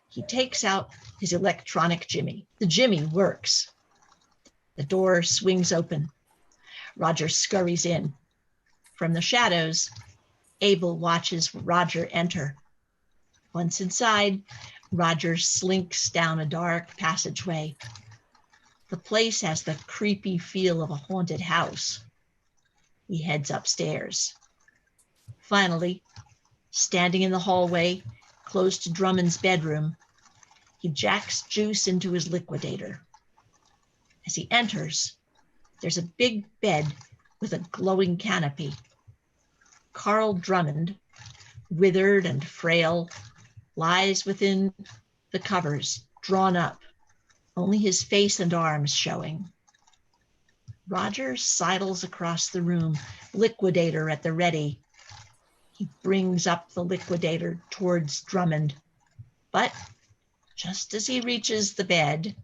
he takes out his electronic jimmy. The jimmy works. The door swings open. Roger scurries in. From the shadows, Abel watches Roger enter. Once inside, Roger slinks down a dark passageway. The place has the creepy feel of a haunted house. He heads upstairs. Finally, standing in the hallway, close to Drummond's bedroom, he jacks juice into his liquidator. As he enters, there's a big bed with a glowing canopy. Carl Drummond, withered and frail, lies within the covers, drawn up, only his face and arms showing. Roger sidles across the room, liquidator at the ready. He brings up the liquidator towards Drummond, but just as he reaches the bed,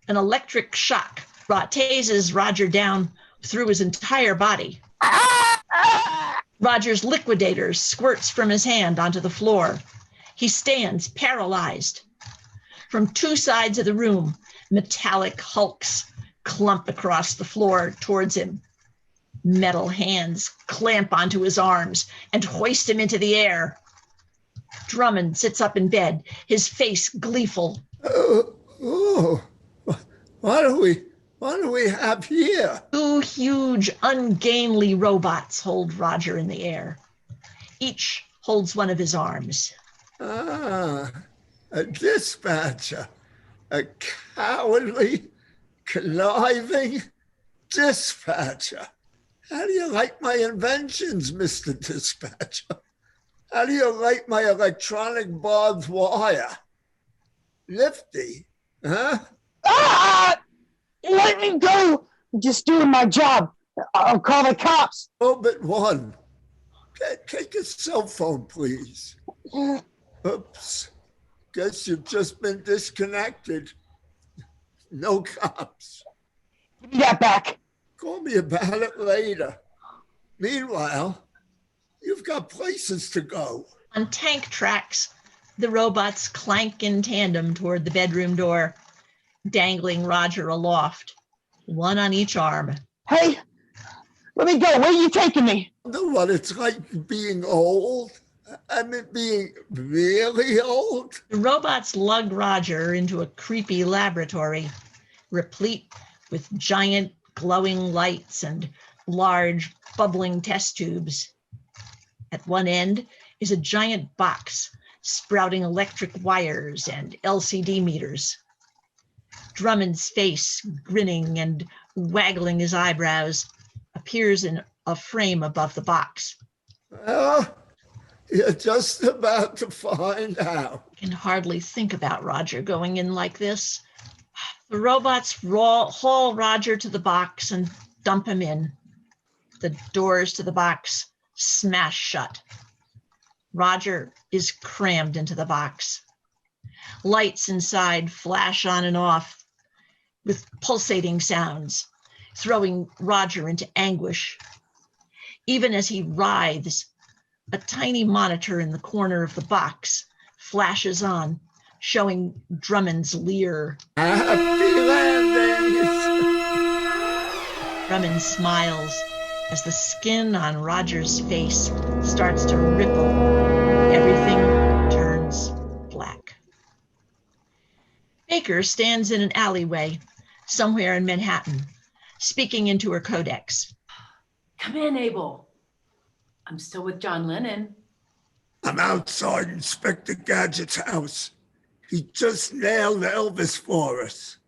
an electric shock tases Roger down through his entire body. Roger's liquidator squirts from his hand onto the floor. He stands paralyzed. From two sides of the room, metallic hulks clump across the floor towards him. Metal hands clamp onto his arms and hoist him into the air. Drummond sits up in bed, his face gleeful. What do we have here? Two huge, ungainly robots hold Roger in the air. Each holds one of his arms. A dispatcher. A cowardly, conniving dispatcher. How do you like my inventions, Mr. Dispatcher? How do you like my electronic barbed wire? Nifty, huh? Let me go! I'm just doing my job. I'll call the cops. Oh, but one. Take a cell phone, please. Oops. Guess you've just been disconnected. No cops. Give me that back. Call me about it later. Meanwhile, you've got places to go. On tank tracks, the robots clank in tandem toward the bedroom door, dangling Roger aloft, one on each arm. Hey, let me go. Where are you taking me? I know what it's like being old. I mean, being really old. The robots lug Roger into a creepy laboratory, replete with giant glowing lights and large bubbling test tubes. At one end is a giant box sprouting electric wires and LCD meters. Drummond's face, grinning and waggling his eyebrows, appears in a frame above the box. Well, you're just about to find out. I can hardly think about Roger going in like this. The robots haul Roger to the box and dump him in. The doors to the box smash shut. Roger is crammed into the box. Lights inside flash on and off with pulsating sounds, throwing Roger into anguish. Even as he writhes, a tiny monitor in the corner of the box flashes on, showing Drummond's leer. Happy landings. Drummond smiles as the skin on Roger's face starts to ripple. Everything turns black. Baker stands in an alleyway somewhere in Manhattan, speaking into her codex. Come in, Abel. I'm still with John Lennon. I'm outside Inspector Gadget's house. He just nailed Elvis for us.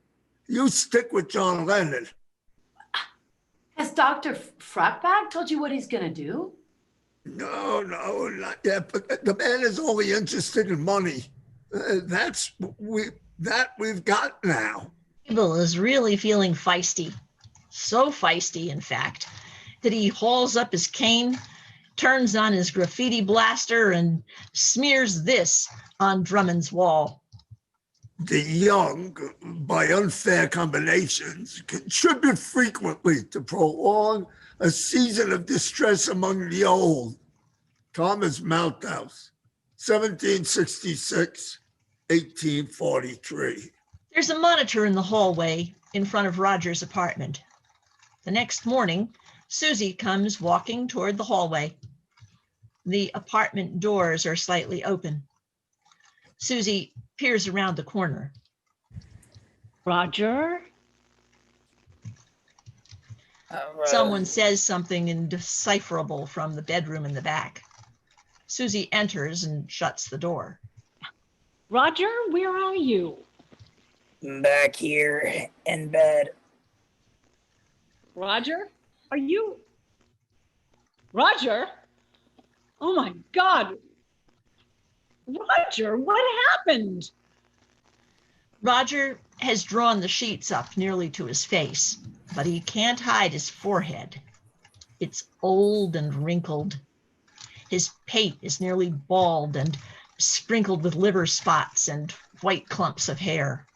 You stick with John Lennon. Has Dr. Frackbag told you what he's gonna do? No, not yet. But the man is only interested in money. That we've got now. Abel is really feeling feisty. So feisty, in fact, that he hauls up his cane, turns on his graffiti blaster, and smears this on Drummond's wall. The young, by unfair combinations, contribute frequently to prolong a season of distress among the old. Thomas Malthus, 1766, 1843. There's a monitor in the hallway in front of Roger's apartment. The next morning, Susie comes walking toward the hallway. The apartment doors are slightly open. Susie peers around the corner. Roger? Someone says something indecipherable from the bedroom in the back. Susie enters and shuts the door. Roger, where are you? Back here in bed. Roger? Are you? Roger? Oh my God. Roger, what happened? Roger has drawn the sheets up nearly to his face, but he can't hide his forehead. It's old and wrinkled. His pate is nearly bald and sprinkled with liver spots and white clumps of hair.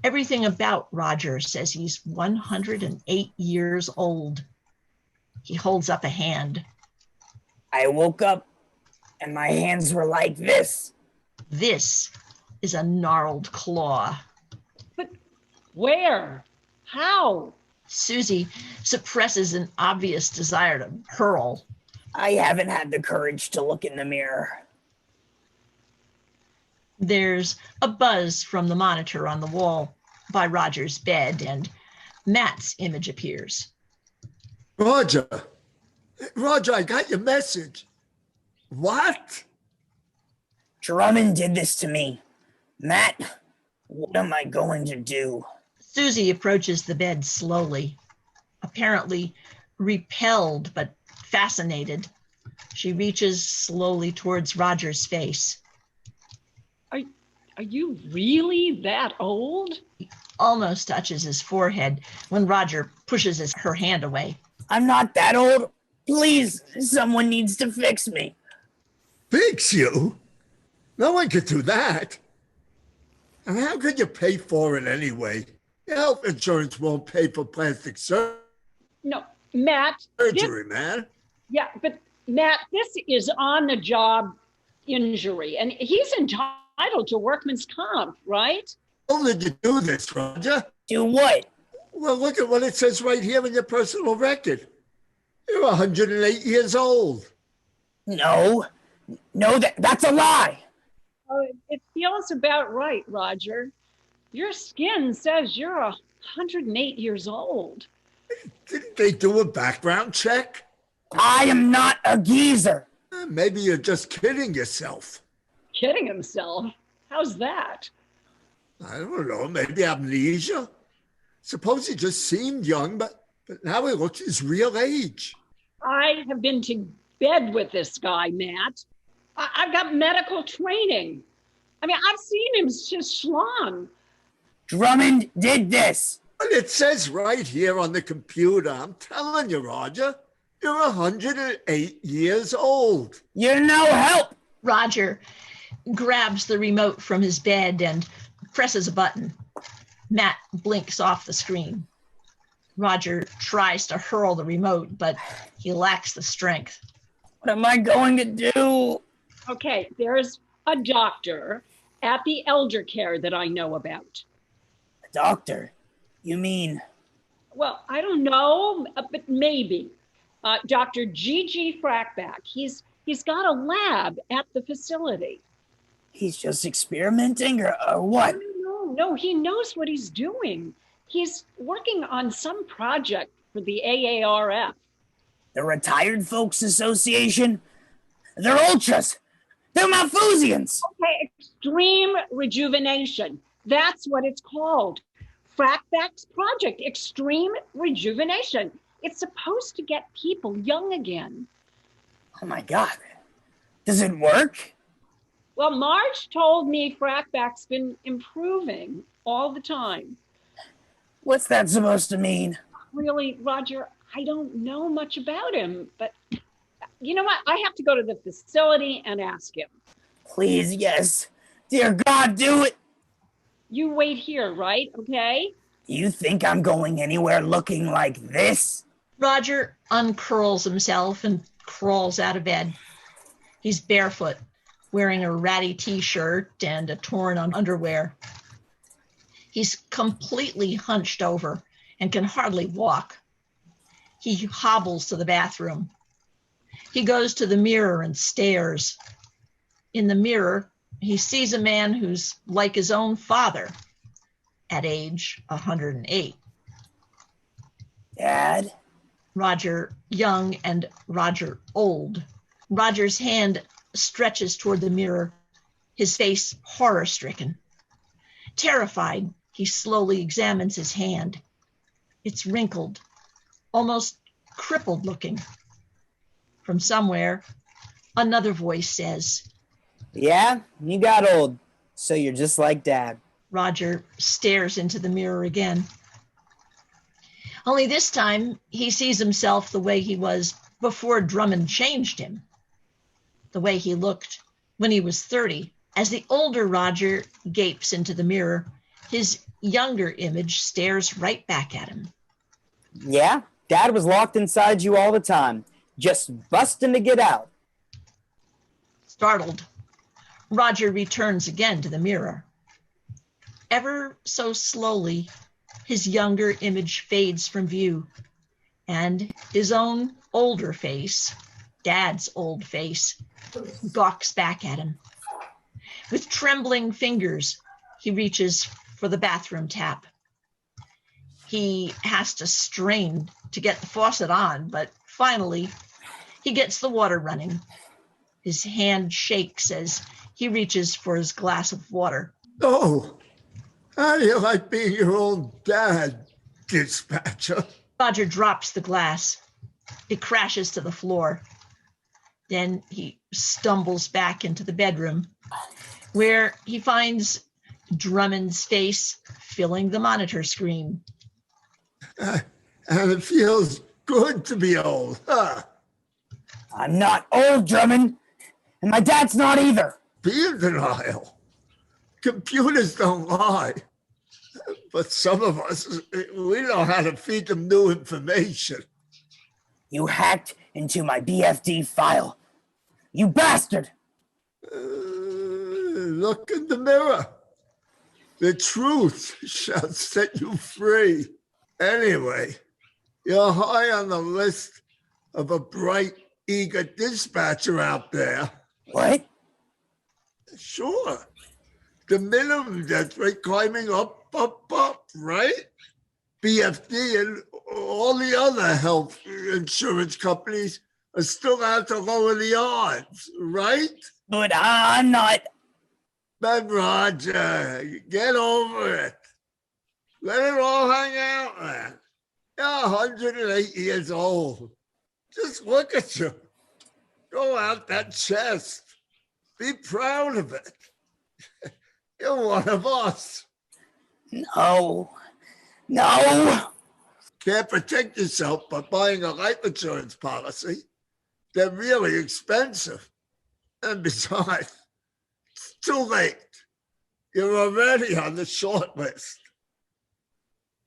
Everything about Roger says he's 108 years old. He holds up a hand. I woke up and my hands were like this. This is a gnarled claw. But where? How? Susie suppresses an obvious desire to hurl. I haven't had the courage to look in the mirror. There's a buzz from the monitor on the wall by Roger's bed, and Matt's image appears. Roger, I got your message. What? Drummond did this to me. Matt, what am I going to do? Susie approaches the bed slowly, apparently repelled but fascinated. She reaches slowly towards Roger's face. Are you really that old? He almost touches his forehead when Roger pushes her hand away. I'm not that old. Please, someone needs to fix me. Fix you? No one could do that. And how could you pay for it anyway? Health insurance won't pay for plastic No, Matt. surgery, man. Yeah, but Matt, this is on the job injury, and he's entitled to workman's comp, right? How did you do this, Roger? Do what? Well, look at what it says right here in your personal record. You're 108 years old. No, that's a lie. Oh, it feels about right, Roger. Your skin says you're 108 years old. Didn't they do a background check? I am not a geezer. Maybe you're just kidding yourself. Kidding himself? How's that? I don't know, maybe amnesia. Suppose he just seemed young, but now he looks his real age. I have been to bed with this guy, Matt. I've got medical training. I mean, I've seen him just schlong. Drummond did this. But it says right here on the computer, I'm telling you, Roger, you're 108 years old. You're no help. Roger grabs the remote from his bed and presses a button. Matt blinks off the screen. Roger tries to hurl the remote, but he lacks the strength. What am I going to do? Okay, there's a doctor at the ElderCare that I know about. A doctor? You mean? Well, I don't know, but maybe. Dr. G.G. Frackback. He's got a lab at the facility. He's just experimenting or what? No, no, he knows what he's doing. He's working on some project for the AARF. The Retired Folks Association? They're ultras. They're Malthusians. Okay, extreme rejuvenation. That's what it's called. Frackback's project, extreme rejuvenation. It's supposed to get people young again. Oh my God. Does it work? Well, Marge told me Frackback's been improving all the time. What's that supposed to mean? Really, Roger, I don't know much about him, but you know what? I have to go to the facility and ask him. Please, yes. Dear God, do it. You wait here, right? Okay? You think I'm going anywhere looking like this? Roger uncurls himself and crawls out of bed. He's barefoot, wearing a ratty t-shirt and a torn underwear. He's completely hunched over and can hardly walk. He hobbles to the bathroom. He goes to the mirror and stares. In the mirror, he sees a man who's like his own father at age 108. Dad? Roger young and Roger old. Roger's hand stretches toward the mirror, his face horror-stricken. Terrified, he slowly examines his hand. It's wrinkled, almost crippled looking. From somewhere, another voice says, Yeah, you got old, so you're just like Dad. Roger stares into the mirror again. Only this time, he sees himself the way he was before Drummond changed him, the way he looked when he was 30. As the older Roger gapes into the mirror, his younger image stares right back at him. Yeah, Dad was locked inside you all the time, just busting to get out. Startled, Roger returns again to the mirror. Ever so slowly, his younger image fades from view, and his own older face, Dad's old face, gawks back at him. With trembling fingers, he reaches for the bathroom tap. He has to strain to get the faucet on, but finally, he gets the water running. His hand shakes as he reaches for his glass of water. Oh, how do you like being your own dad, dispatcher? Roger drops the glass. It crashes to the floor. Then he stumbles back into the bedroom, where he finds Drummond's face filling the monitor screen. And it feels good to be old, huh? I'm not old, Drummond, and my dad's not either. Be in denial. Computers don't lie. But some of us, we know how to feed them new information. You hacked into my BFD file. You bastard! Look in the mirror. The truth shall set you free. Anyway, you're high on the list of a bright, eager dispatcher out there. What? Sure. The minimum death rate climbing up, right? BFD and all the other health insurance companies are still out to lower the odds, right? But I'm not. But Roger, get over it. Let it all hang out, man. You're 108 years old. Just look at you. Go out that chest. Be proud of it. You're one of us. No. Can't protect yourself by buying a life insurance policy. They're really expensive. And besides, it's too late. You're already on the short list.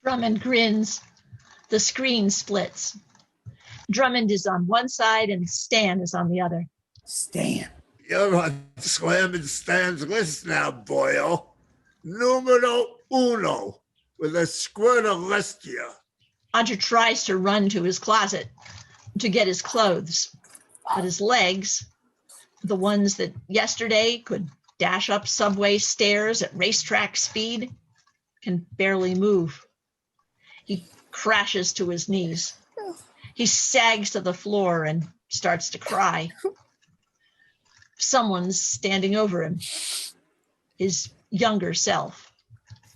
Drummond grins. The screen splits. Drummond is on one side and Stan is on the other. Stan. You're on Slamming Stan's list now, boyo. Numero uno, with a squirt of Lestia. Roger tries to run to his closet to get his clothes, but his legs, the ones that yesterday could dash up subway stairs at racetrack speed, can barely move. He crashes to his knees. He sags to the floor and starts to cry. Someone's standing over him, his younger self.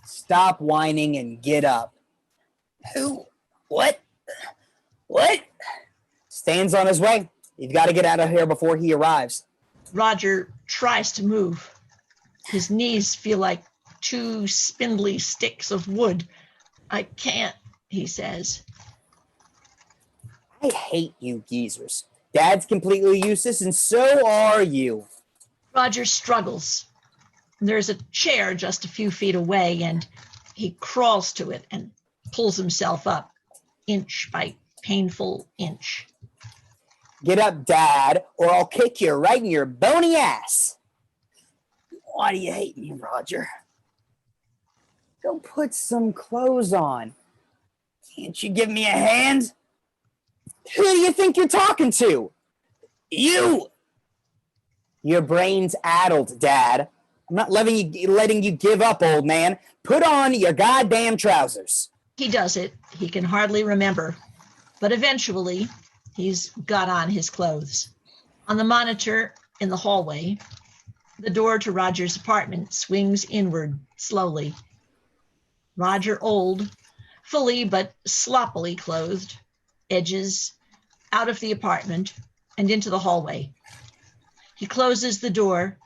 Stop whining and get up. Who? What? What? Stan's on his way. You've got to get out of here before he arrives. Roger tries to move. His knees feel like two spindly sticks of wood. I can't, he says. I hate you geezers. Dad's completely useless, and so are you. Roger struggles. There's a chair just a few feet away, and he crawls to it and pulls himself up, inch by painful inch. Get up, Dad, or I'll kick you right in your bony ass. Why do you hate me, Roger? Go put some clothes on. Can't you give me a hand? Who do you think you're talking to? You! Your brain's addled, Dad. I'm not letting you give up, old man. Put on your goddamn trousers. He does it. He can hardly remember. But eventually, he's got on his clothes. On the monitor in the hallway, the door to Roger's apartment swings inward slowly. Roger, old, fully but sloppily clothed, edges out of the apartment and into the hallway. He closes the door,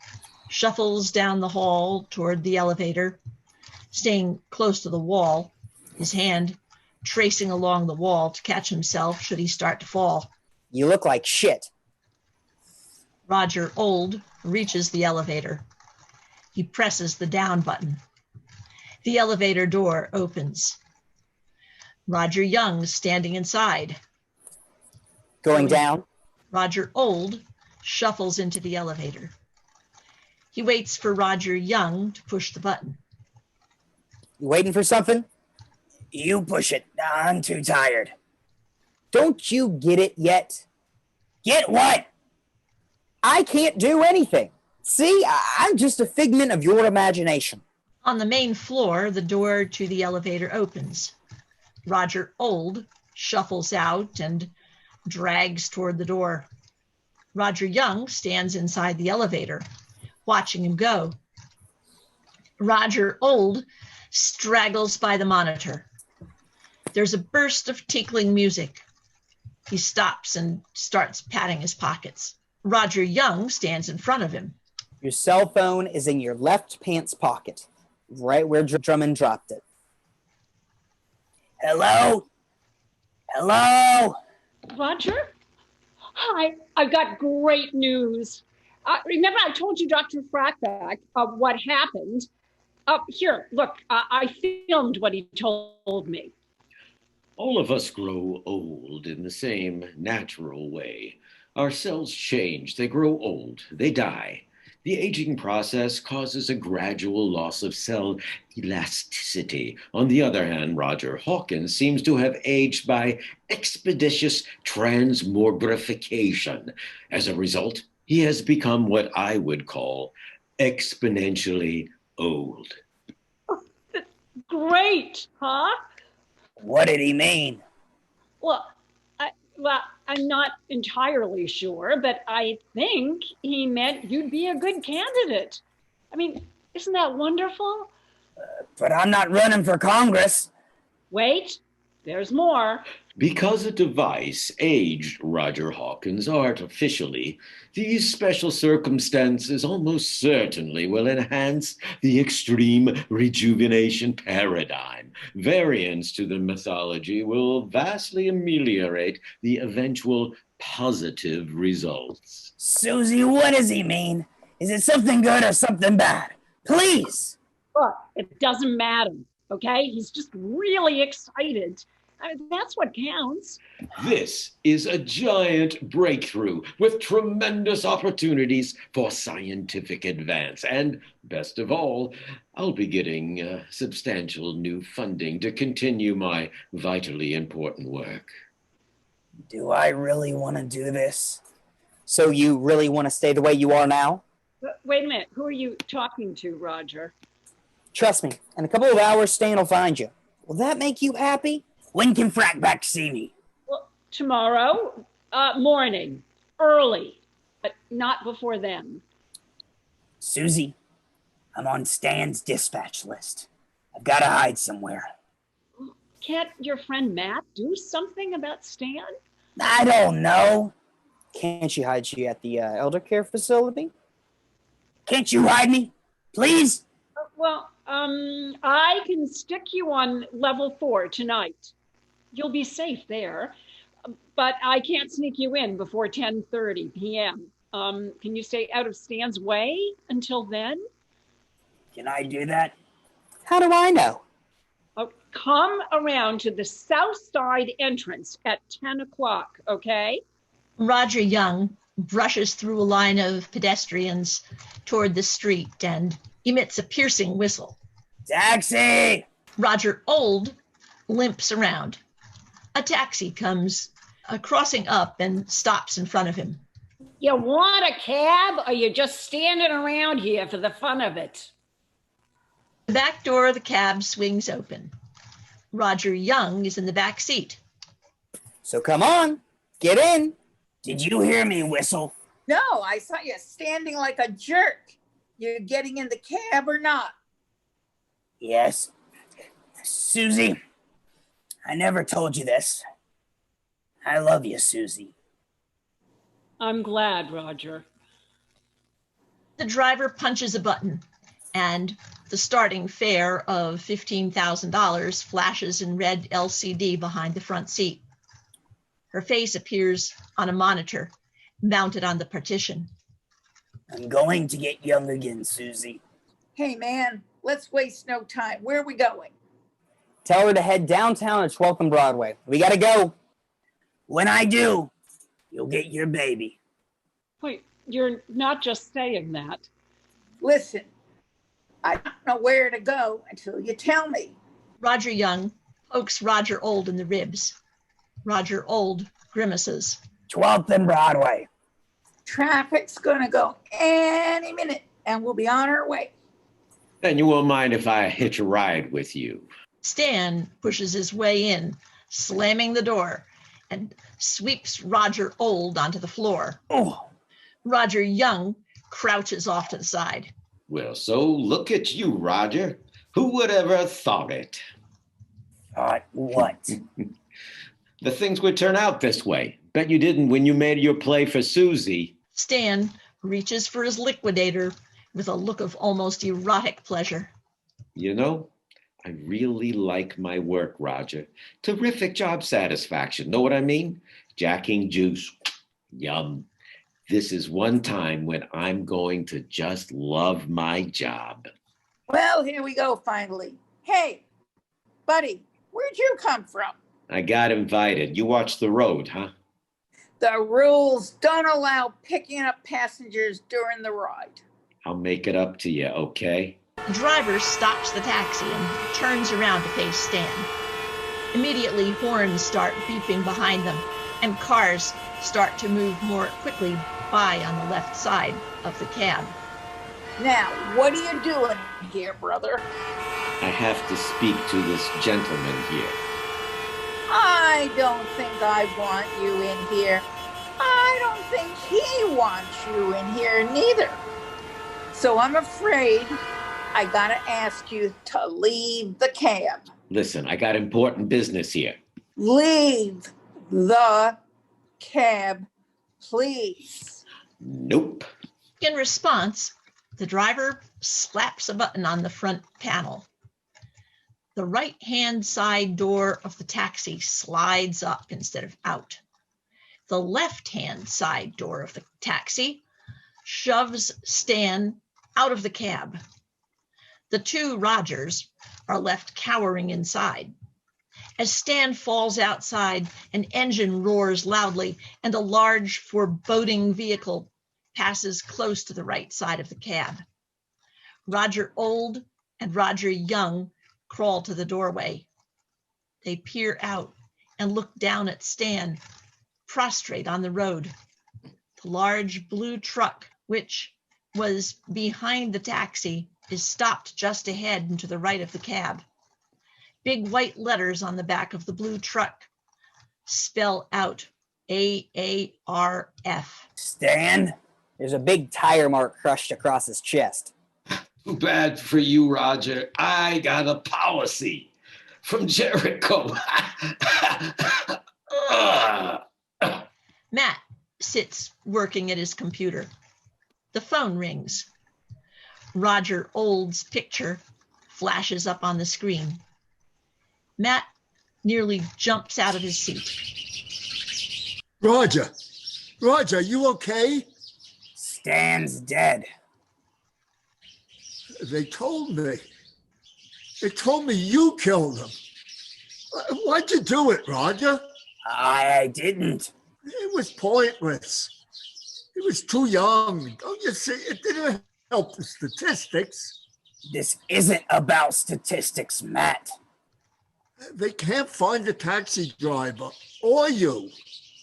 shuffles down the hall toward the elevator, staying close to the wall, his hand tracing along the wall to catch himself should he start to fall. You look like shit. Roger, old, reaches the elevator. He presses the down button. The elevator door opens. Roger Young standing inside. Going down? Roger, old, shuffles into the elevator. He waits for Roger Young to push the button. You waiting for something? You push it. I'm too tired. Don't you get it yet? Get what? I can't do anything. See, I'm just a figment of your imagination. On the main floor, the door to the elevator opens. Roger, old, shuffles out and drags toward the door. Roger Young stands inside the elevator, watching him go. Roger, old, straggles by the monitor. There's a burst of tinkling music. He stops and starts patting his pockets. Roger Young stands in front of him. Your cell phone is in your left pants pocket, right where Drummond dropped it. Hello? Hello? Roger? Hi, I've got great news. Remember I told you, Dr. Frackback, what happened? Here, look, I filmed what he told me. All of us grow old in the same natural way. Our cells change, they grow old, they die. The aging process causes a gradual loss of cell elasticity. On the other hand, Roger Hawkins seems to have aged by expeditious transmogrification. As a result, he has become what I would call exponentially old. Great, huh? What did he mean? Well, I'm not entirely sure, but I think he meant you'd be a good candidate. I mean, isn't that wonderful? But I'm not running for Congress. Wait, there's more. Because a device aged Roger Hawkins artificially, these special circumstances almost certainly will enhance the extreme rejuvenation paradigm. Variants to the mythology will vastly ameliorate the eventual positive results. Susie, what does he mean? Is it something good or something bad? Please. Look, it doesn't matter, okay? He's just really excited. I mean, that's what counts. This is a giant breakthrough with tremendous opportunities for scientific advance. And best of all, I'll be getting substantial new funding to continue my vitally important work. Do I really want to do this? So you really want to stay the way you are now? Wait a minute. Who are you talking to, Roger? Trust me, in a couple of hours, Stan will find you. Will that make you happy? When can Frack back see me? Well, tomorrow morning, early, but not before then. Susie, I'm on Stan's dispatch list. I've got to hide somewhere. Can't your friend Matt do something about Stan? I don't know. Can't she hide you at the ElderCare facility? Can't you hide me? Please? Well, I can stick you on level 4 tonight. You'll be safe there, but I can't sneak you in before 10:30 p.m. Can you stay out of Stan's way until then? Can I do that? How do I know? Come around to the south side entrance at 10 o'clock, okay? Roger Young brushes through a line of pedestrians toward the street and emits a piercing whistle. Taxi! Roger Old limps around. A taxi comes crossing up and stops in front of him. You want a cab, or you just standing around here for the fun of it? The back door of the cab swings open. Roger Young is in the back seat. So come on, get in. Did you hear me whistle? No, I saw you standing like a jerk. You're getting in the cab or not? Yes. Susie, I never told you this. I love you, Susie. I'm glad, Roger. The driver punches a button, and the starting fare of $15,000 flashes in red LCD behind the front seat. Her face appears on a monitor mounted on the partition. I'm going to get young again, Susie. Hey, man, let's waste no time. Where are we going? Tell her to head downtown to 12th and Broadway. We gotta go. When I do, you'll get your baby. Wait, you're not just saying that. Listen, I don't know where to go until you tell me. Roger Young pokes Roger Old in the ribs. Roger Old grimaces. 12th and Broadway. Traffic's gonna go any minute and we'll be on our way. And you won't mind if I hitch a ride with you. Stan pushes his way in, slamming the door, and sweeps Roger Old onto the floor. Oh. Roger Young crouches off to the side. Well, so look at you, Roger. Who would ever thought it? Thought what? The things would turn out this way. Bet you didn't when you made your play for Susie. Stan reaches for his liquidator with a look of almost erotic pleasure. You know, I really like my work, Roger. Terrific job satisfaction. Know what I mean? Jacking juice. Yum. This is one time when I'm going to just love my job. Well, here we go finally. Hey, buddy, where'd you come from? I got invited. You watch the road, huh? The rules don't allow picking up passengers during the ride. I'll make it up to you, okay? The driver stops the taxi and turns around to face Stan. Immediately, horns start beeping behind them, and cars start to move more quickly by on the left side of the cab. Now, what are you doing here, brother? I have to speak to this gentleman here. I don't think I want you in here. I don't think he wants you in here neither. So I'm afraid I gotta ask you to leave the cab. Listen, I got important business here. Leave the cab, please. Nope. In response, the driver slaps a button on the front panel. The right-hand side door of the taxi slides up instead of out. The left-hand side door of the taxi shoves Stan out of the cab. The two Rogers are left cowering inside. As Stan falls outside, an engine roars loudly, and a large, foreboding vehicle passes close to the right side of the cab. Roger Old and Roger Young crawl to the doorway. They peer out and look down at Stan, prostrate on the road. The large blue truck, which was behind the taxi, is stopped just ahead and to the right of the cab. Big white letters on the back of the blue truck spell out AARF. Stan, there's a big tire mark crushed across his chest. Too bad for you, Roger. I got a policy from Jericho. Matt sits working at his computer. The phone rings. Roger Old's picture flashes up on the screen. Matt nearly jumps out of his seat. Roger, you okay? Stan's dead. They told me you killed him. Why'd you do it, Roger? I didn't. It was pointless. He was too young. Don't you see? It didn't help the statistics. This isn't about statistics, Matt. They can't find the taxi driver or you.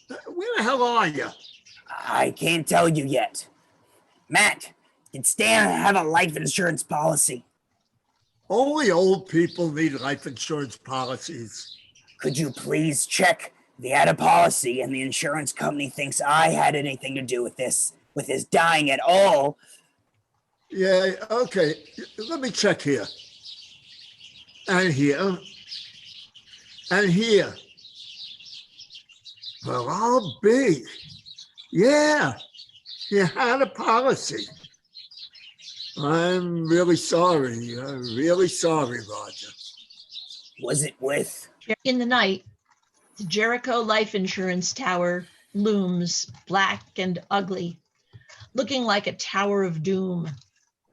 Where the hell are you? I can't tell you yet. Matt, did Stan have a life insurance policy? Only old people need life insurance policies. Could you please check if he had a policy and the insurance company thinks I had anything to do with this, with his dying at all? Yeah, okay. Let me check here. And here. And here. Well, I'll be. Yeah, he had a policy. I'm really sorry. Really sorry, Roger. Was it with? In the night, the Jericho Life Insurance Tower looms black and ugly, looking like a tower of doom,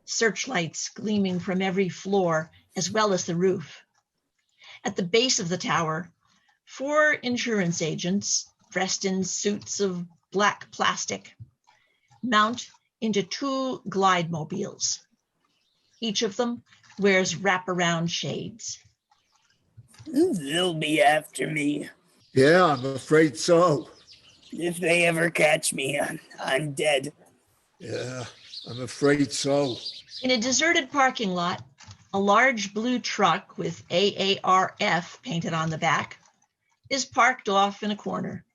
searchlights gleaming from every floor as well as the roof. At the base of the tower, 4 insurance agents, dressed in suits of black plastic, mount into 2 glide mobiles. Each of them wears wraparound shades. They'll be after me. Yeah, I'm afraid so. If they ever catch me, I'm dead. Yeah, I'm afraid so. In a deserted parking lot, a large blue truck with AARF painted on the back is parked off in a corner.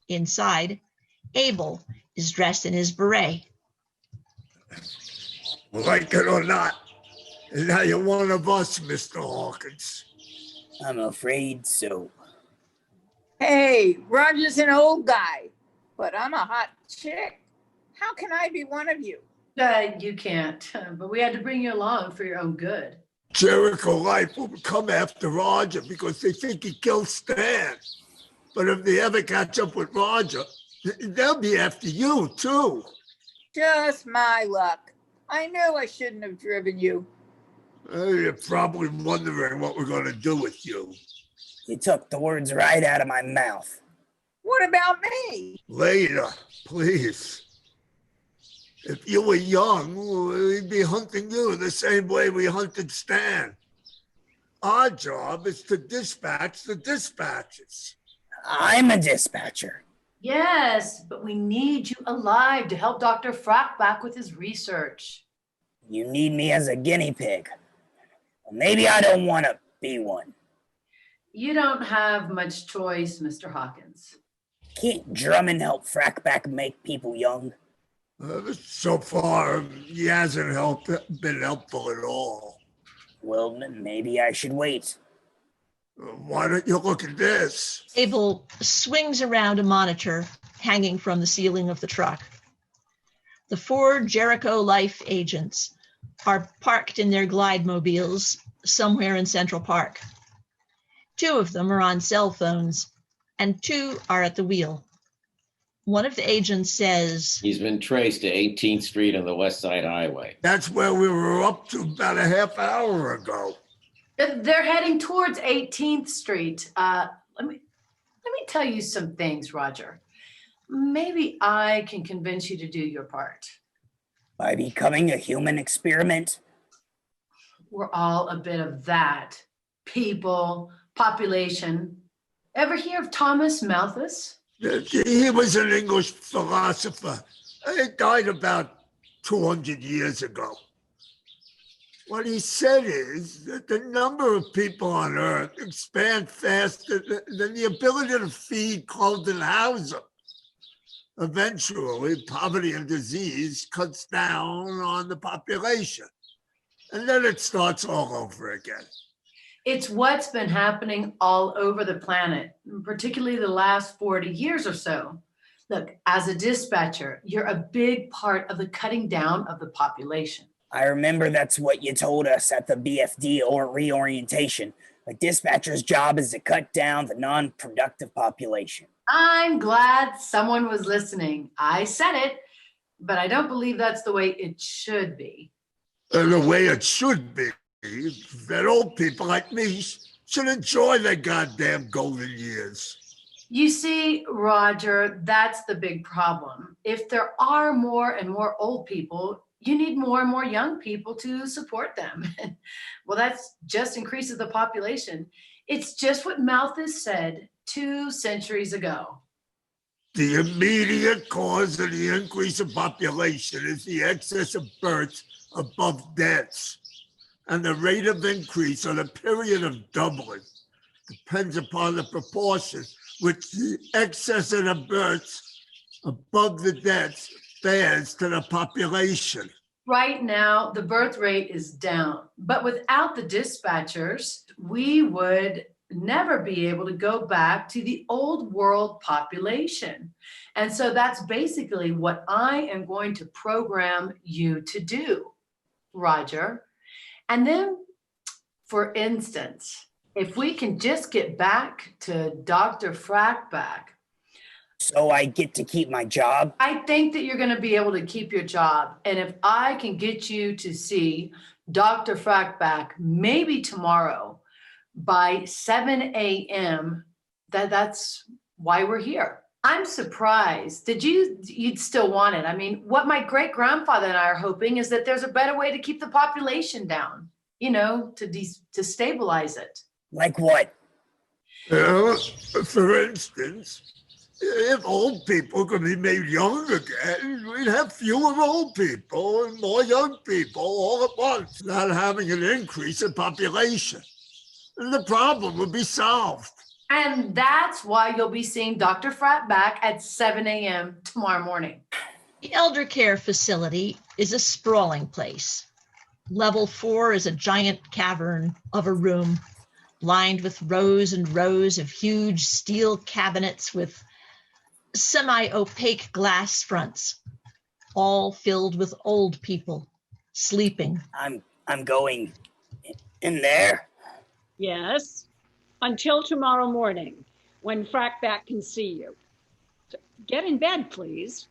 Inside, Abel is dressed in his beret. Like it or not, now you're one of us, Mr. Hawkins. I'm afraid so. Hey, Roger's an old guy, but I'm a hot chick. How can I be one of you? You can't, but we had to bring you along for your own good. Jericho Life will come after Roger because they think he killed Stan. But if they ever catch up with Roger, they'll be after you, too. Just my luck. I knew I shouldn't have driven you. You're probably wondering what we're going to do with you. You took the words right out of my mouth. What about me? Later, please. If you were young, we'd be hunting you the same way we hunted Stan. Our job is to dispatch the dispatches. I'm a dispatcher. Yes, but we need you alive to help Dr. Frack back with his research. You need me as a guinea pig. Well, maybe I don't want to be one. You don't have much choice, Mr. Hawkins. Can't Drummond help Frackback make people young? So far, he hasn't been helpful at all. Well, maybe I should wait. Why don't you look at this? Abel swings around a monitor hanging from the ceiling of the truck. The 4 Jericho Life agents are parked in their glide mobiles somewhere in Central Park. 2 of them are on cell phones, and 2 are at the wheel. One of the agents says, He's been traced to 18th Street on the West Side Highway. That's where we were up to about a half hour ago. They're heading towards 18th Street. Let me tell you some things, Roger. Maybe I can convince you to do your part. By becoming a human experiment? We're all a bit of that. People, population. Ever hear of Thomas Malthus? He was an English philosopher. He died about 200 years ago. What he said is that the number of people on Earth expand faster than the ability to feed, clothe, and house them. Eventually, poverty and disease cuts down on the population. And then it starts all over again. It's what's been happening all over the planet, particularly the last 40 years or so. Look, as a dispatcher, you're a big part of the cutting down of the population. I remember that's what you told us at the BFD or reorientation. A dispatcher's job is to cut down the non-productive population. I'm glad someone was listening. I said it, but I don't believe that's the way it should be. And the way it should be, that old people like me should enjoy their goddamn golden years. You see, Roger, that's the big problem. If there are more and more old people, you need more and more young people to support them. Well, that's just increases the population. It's just what Malthus said 2 centuries ago. The immediate cause of the increase of population is the excess of births above deaths. And the rate of increase or the period of doubling depends upon the proportion which the excess of the births above the deaths bears to the population. Right now, the birth rate is down, but without the dispatchers, we would never be able to go back to the old world population. And so that's basically what I am going to program you to do, Roger. And then, for instance, if we can just get back to Dr. Frackback. So I get to keep my job? I think that you're going to be able to keep your job. And if I can get you to see Dr. Frackback maybe tomorrow by 7 a.m., that's why we're here. I'm surprised that you'd still want it. I mean, what my great-grandfather and I are hoping is that there's a better way to keep the population down, to stabilize it. Like what? For instance, if old people could be made young again, we'd have fewer old people and more young people all at once, not having an increase in population. And the problem would be solved. And that's why you'll be seeing Dr. Frackback at 7 a.m. tomorrow morning. The ElderCare facility is a sprawling place. Level 4 is a giant cavern of a room lined with rows and rows of huge steel cabinets with semi-opaque glass fronts, all filled with old people sleeping. I'm going in there. Yes, until tomorrow morning, when Frackback can see you. So get in bed, please.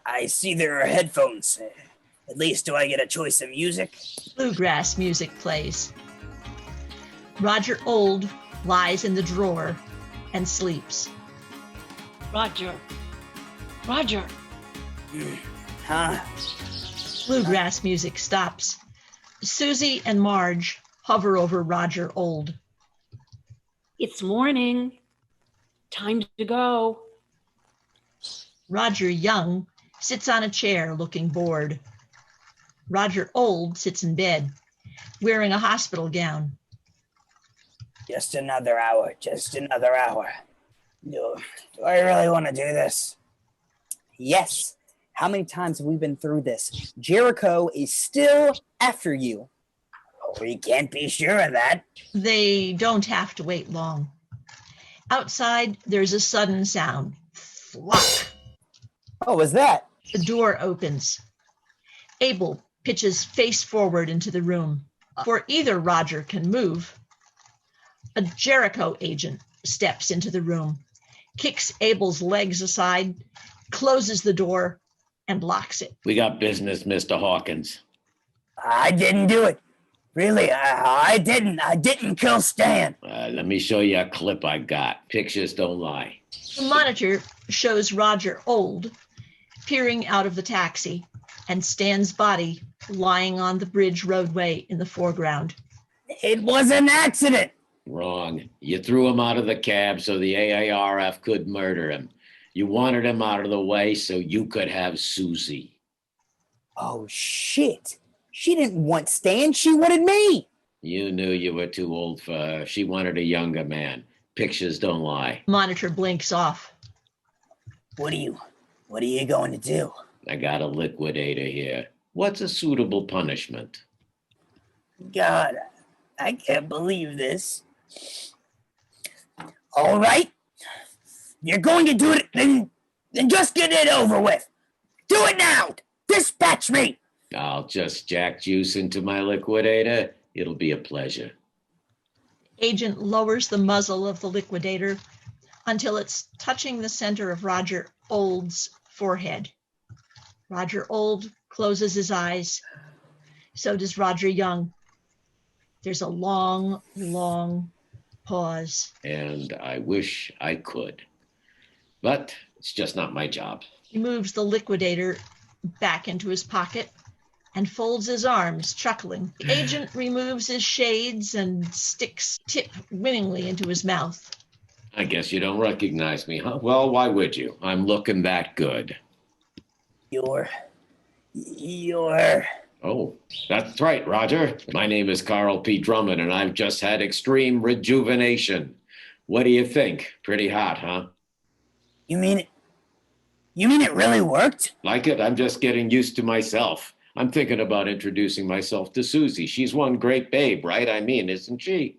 I see there are headphones. At least do I get a choice of music? Bluegrass music plays. Roger Old lies in the drawer and sleeps. Roger. Huh? Bluegrass music stops. Susie and Marge hover over Roger Old. It's morning. Time to go. Roger Young sits on a chair looking bored. Roger Old sits in bed, wearing a hospital gown. Just another hour. Do I really want to do this? Yes. How many times have we been through this? Jericho is still after you. We can't be sure of that. They don't have to wait long. Outside, there's a sudden sound. Thwack. Oh, was that? The door opens. Abel pitches face forward into the room, for either Roger can move. A Jericho agent steps into the room, kicks Abel's legs aside, closes the door, and locks it. We got business, Mr. Hawkins. I didn't do it. Really, I didn't. I didn't kill Stan. Let me show you a clip I got. Pictures don't lie. The monitor shows Roger Old peering out of the taxi and Stan's body lying on the bridge roadway in the foreground. It was an accident. Wrong. You threw him out of the cab so the AARF could murder him. You wanted him out of the way so you could have Susie. Oh, shit. She didn't want Stan, she wanted me. You knew you were too old for her. She wanted a younger man. Pictures don't lie. Monitor blinks off. What are you going to do? I got a liquidator here. What's a suitable punishment? God, I can't believe this. All right. You're going to do it, then just get it over with. Do it now. Dispatch me. I'll just jack juice into my liquidator. It'll be a pleasure. Agent lowers the muzzle of the liquidator until it's touching the center of Roger Old's forehead. Roger Old closes his eyes. So does Roger Young. There's a long, long pause. And I wish I could. But it's just not my job. He moves the liquidator back into his pocket and folds his arms, chuckling. The agent removes his shades and sticks tip winningly into his mouth. I guess you don't recognize me, huh? Well, why would you? I'm looking that good. You're... Oh, that's right, Roger. My name is Carl P. Drummond, and I've just had extreme rejuvenation. What do you think? Pretty hot, huh? You mean it really worked? Like it? I'm just getting used to myself. I'm thinking about introducing myself to Susie. She's one great babe, right? I mean, isn't she?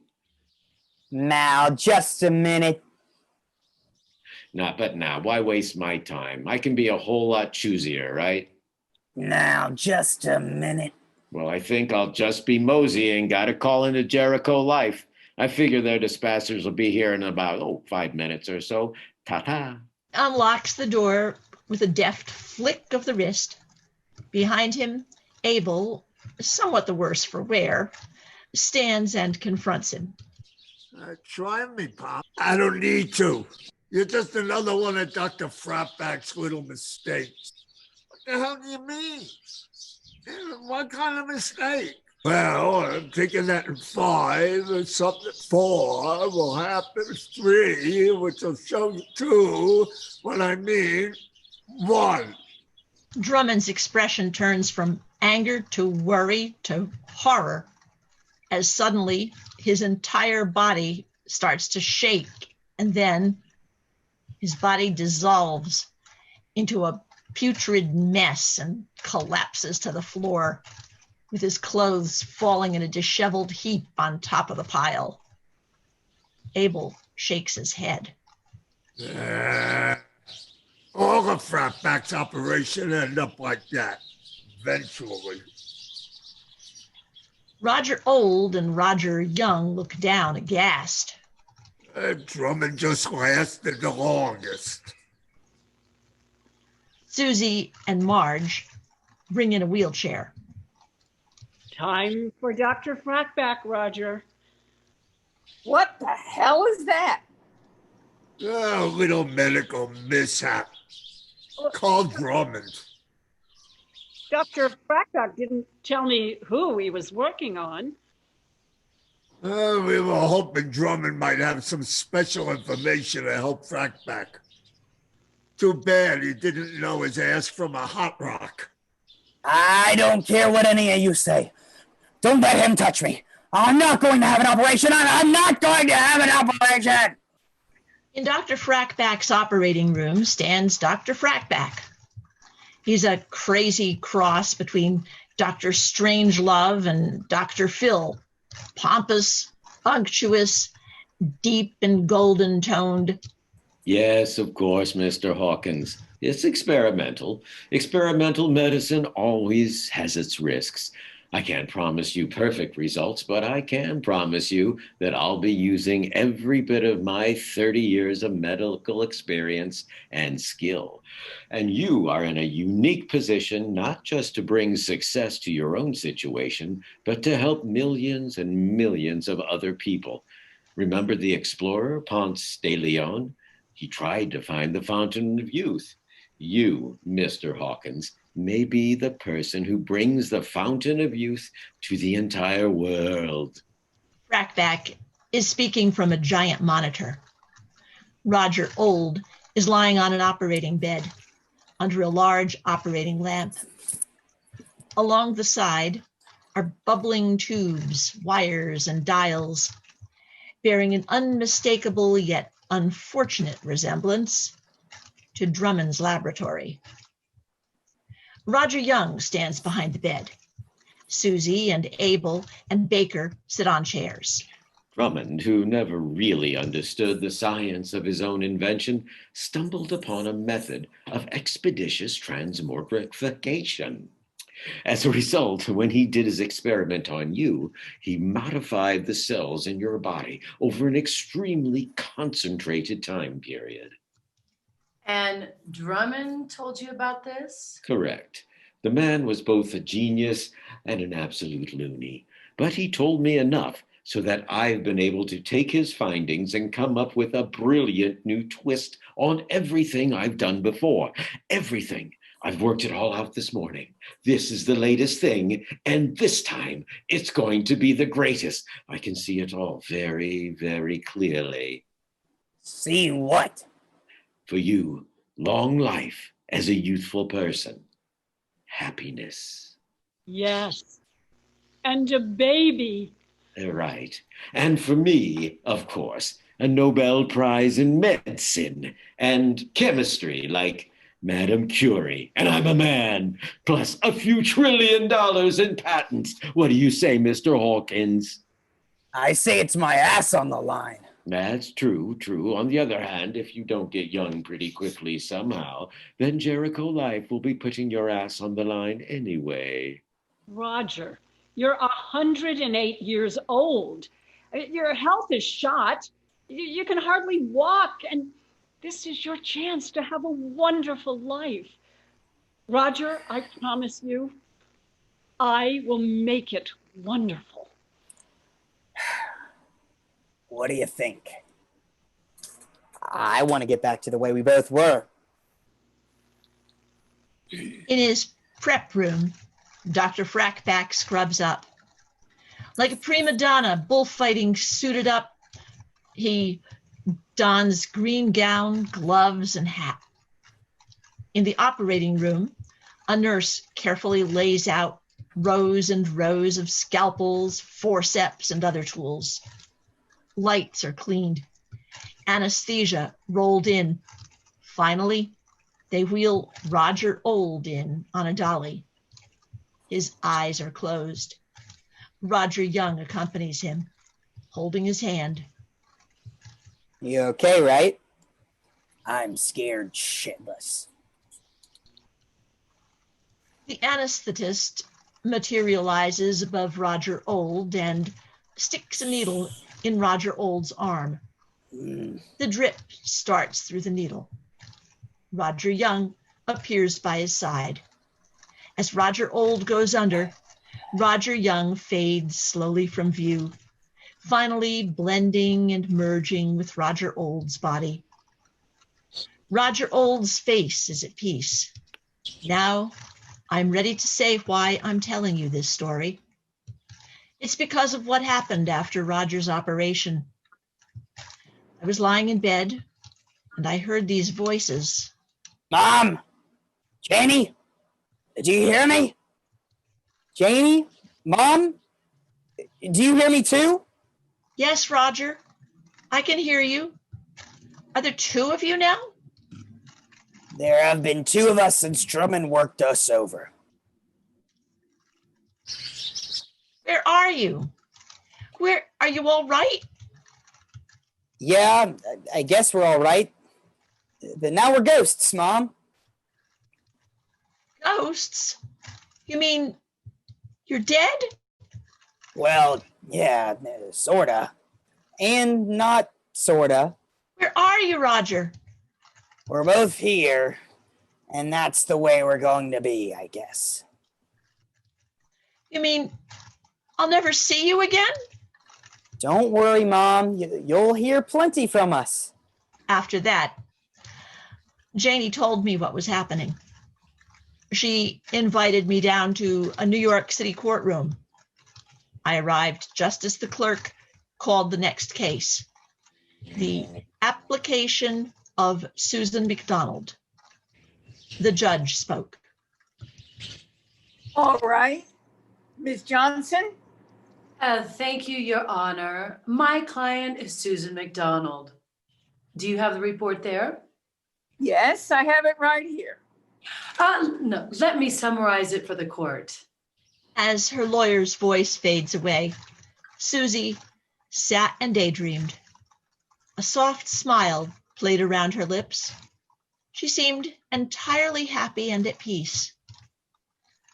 Now, just a minute. But now, why waste my time? I can be a whole lot choosier, right? Now, just a minute. Well, I think I'll just be moseying. Got to call into Jericho Life. I figure their dispatchers will be here in about, 5 minutes or so. Ta-ta. Unlocks the door with a deft flick of the wrist. Behind him, Abel, somewhat the worse for wear, stands and confronts him. Try me, Pop. I don't need to. You're just another one of Dr. Fratback's little mistakes. What the hell do you mean? What kind of mistake? Well, I'm thinking that in 5 or something 4 will happen 3, which will show you 2 what I mean 1. Drummond's expression turns from anger to worry to horror as suddenly his entire body starts to shake, and then his body dissolves into a putrid mess and collapses to the floor, with his clothes falling in a disheveled heap on top of the pile. Abel shakes his head. All the Fratback's operation end up like that, eventually. Roger Old and Roger Young look down aghast. Drummond just lasted the longest. Susie and Marge bring in a wheelchair. Time for Dr. Fratback, Roger. What the hell is that? A little medical mishap. Call Drummond. Dr. Fratback didn't tell me who he was working on. We were hoping Drummond might have some special information to help Fratback. Too bad he didn't know his ass from a hot rock. I don't care what any of you say. Don't let him touch me. I'm not going to have an operation. I'm not going to have an operation. In Dr. Fratback's operating room stands Dr. Fratback. He's a crazy cross between Dr. Strangelove and Dr. Phil. Pompous, unctuous, deep and golden toned. Yes, of course, Mr. Hawkins. It's experimental. Experimental medicine always has its risks. I can't promise you perfect results, but I can promise you that I'll be using every bit of my 30 years of medical experience and skill. And you are in a unique position not just to bring success to your own situation, but to help millions and millions of other people. Remember the explorer Ponce de Leon? He tried to find the fountain of youth. You, Mr. Hawkins, may be the person who brings the fountain of youth to the entire world. Fratback is speaking from a giant monitor. Roger Old is lying on an operating bed under a large operating lamp. Along the side, are bubbling tubes, wires, and dials, bearing an unmistakable yet unfortunate resemblance to Drummond's laboratory. Roger Young stands behind the bed. Susie and Abel and Baker sit on chairs. Drummond, who never really understood the science of his own invention, stumbled upon a method of expeditious transmogrification. As a result, when he did his experiment on you, he modified the cells in your body over an extremely concentrated time period. And Drummond told you about this? Correct. The man was both a genius and an absolute loony, but he told me enough so that I've been able to take his findings and come up with a brilliant new twist on everything I've done before. Everything. I've worked it all out this morning. This is the latest thing, and this time it's going to be the greatest. I can see it all very, very clearly. See what? For you, long life as a youthful person. Happiness. Yes. And a baby. Right. And for me, of course, a Nobel Prize in medicine and chemistry like Madame Curie. And I'm a man, plus a few $1 trillion in patents. What do you say, Mr. Hawkins? I say it's my ass on the line. That's true. On the other hand, if you don't get young pretty quickly somehow, then Jericho Life will be putting your ass on the line anyway. Roger, you're 108 years old. Your health is shot. You can hardly walk, and this is your chance to have a wonderful life. Roger, I promise you, I will make it wonderful. What do you think? I want to get back to the way we both were. In his prep room, Dr. Frackback scrubs up. Like a prima donna, bullfighting suited up, he dons green gown, gloves, and hat. In the operating room, a nurse carefully lays out rows and rows of scalpels, forceps, and other tools. Lights are cleaned. Anesthesia rolled in. Finally, they wheel Roger Old in on a dolly. His eyes are closed. Roger Young accompanies him, holding his hand. You okay, right? I'm scared shitless. The anesthetist materializes above Roger Old and sticks a needle in Roger Old's arm. The drip starts through the needle. Roger Young appears by his side. As Roger Old goes under, Roger Young fades slowly from view, finally blending and merging with Roger Old's body. Roger Old's face is at peace. Now, I'm ready to say why I'm telling you this story. It's because of what happened after Roger's operation. I was lying in bed, and I heard these voices. Mom! Janie? Did you hear me? Janie? Mom? Do you hear me too? Yes, Roger, I can hear you. Are there two of you now? There have been two of us since Drummond worked us over. Where are you? Where are you all right? Yeah, I guess we're all right. But now we're ghosts, Mom. Ghosts? You mean you're dead? Well, yeah, sorta. And not sorta. Where are you, Roger? We're both here, and that's the way we're going to be, I guess. You mean I'll never see you again? Don't worry, Mom. You'll hear plenty from us. After that, Janie told me what was happening. She invited me down to a New York City courtroom. I arrived just as the clerk called the next case, the application of Susan McDonald. The judge spoke. All right. Ms. Johnson? Thank you, Your Honor. My client is Susan McDonald. Do you have the report there? Yes, I have it right here. No, let me summarize it for the court. As her lawyer's voice fades away, Susie sat and daydreamed. A soft smile played around her lips. She seemed entirely happy and at peace.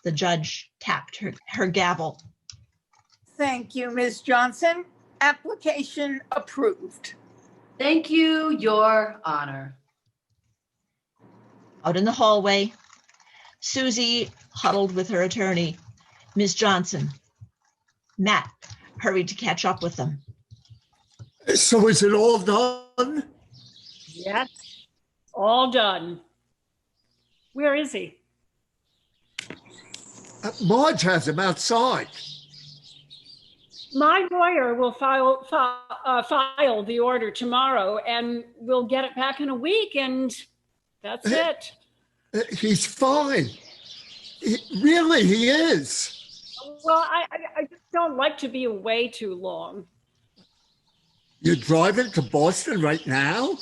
The judge tapped her gavel. Thank you, Ms. Johnson. Application approved. Thank you, Your Honor. Out in the hallway, Susie huddled with her attorney, Ms. Johnson. Matt hurried to catch up with them. So is it all done? Yes, all done. Where is he? Marge has him outside. My lawyer will file the order tomorrow, and we'll get it back in a week, and that's it. He's fine. Really, he is. Well, I just don't like to be away too long. You're driving to Boston right now?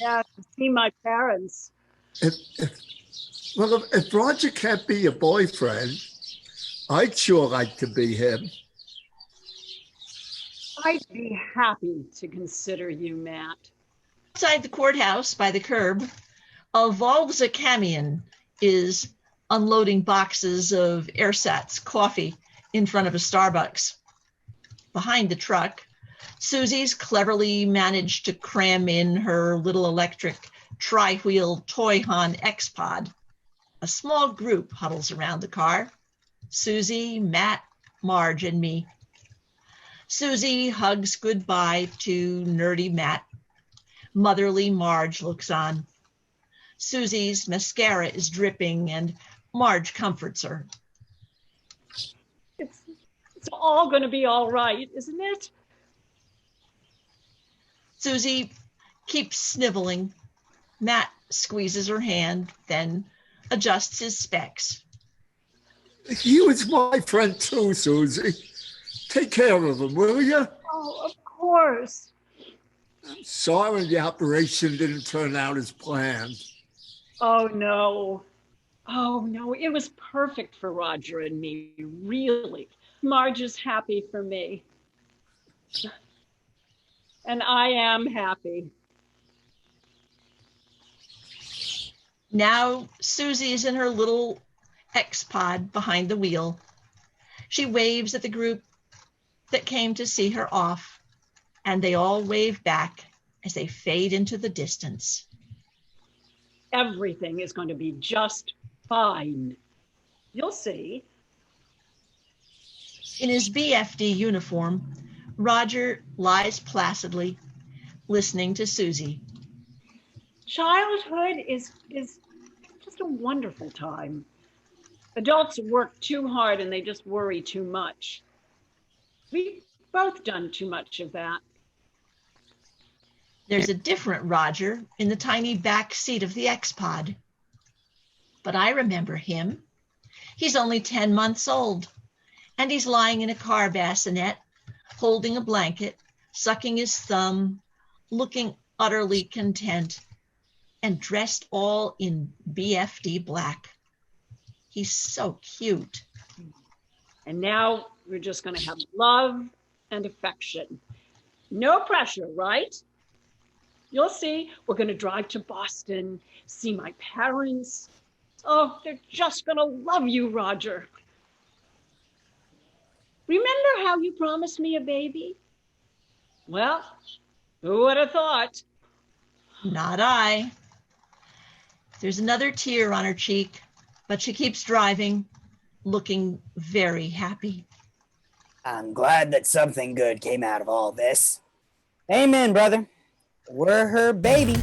Yeah, to see my parents. If Roger can't be your boyfriend, I'd sure like to be him. I'd be happy to consider you, Matt. Outside the courthouse by the curb, a Volvo camion is unloading boxes of ersatz coffee in front of a Starbucks. Behind the truck, Susie's cleverly managed to cram in her little electric tri-wheel toy Han X-Pod. A small group huddles around the car. Susie, Matt, Marge, and me. Susie hugs goodbye to nerdy Matt. Motherly Marge looks on. Susie's mascara is dripping and Marge comforts her. It's all going to be all right, isn't it? Susie keeps sniveling. Matt squeezes her hand, then adjusts his specs. He was my friend too, Susie. Take care of him, will you? Oh, of course. I'm sorry the operation didn't turn out as planned. Oh, no. Oh, no. It was perfect for Roger and me, really. Marge is happy for me. And I am happy. Now Susie is in her little X-Pod behind the wheel. She waves at the group that came to see her off, and they all wave back as they fade into the distance. Everything is going to be just fine. You'll see. In his BFD uniform, Roger lies placidly, listening to Susie. Childhood is just a wonderful time. Adults work too hard and they just worry too much. We've both done too much of that. There's a different Roger in the tiny back seat of the X-Pod. But I remember him. He's only 10 months old, and he's lying in a car bassinet, holding a blanket, sucking his thumb, looking utterly content, and dressed all in BFD black. He's so cute. And now we're just going to have love and affection. No pressure, right? You'll see. We're going to drive to Boston, see my parents. Oh, they're just going to love you, Roger. Remember how you promised me a baby? Well, who would have thought? Not I. There's another tear on her cheek, but she keeps driving, looking very happy. I'm glad that something good came out of all this. Amen, brother. We're her baby.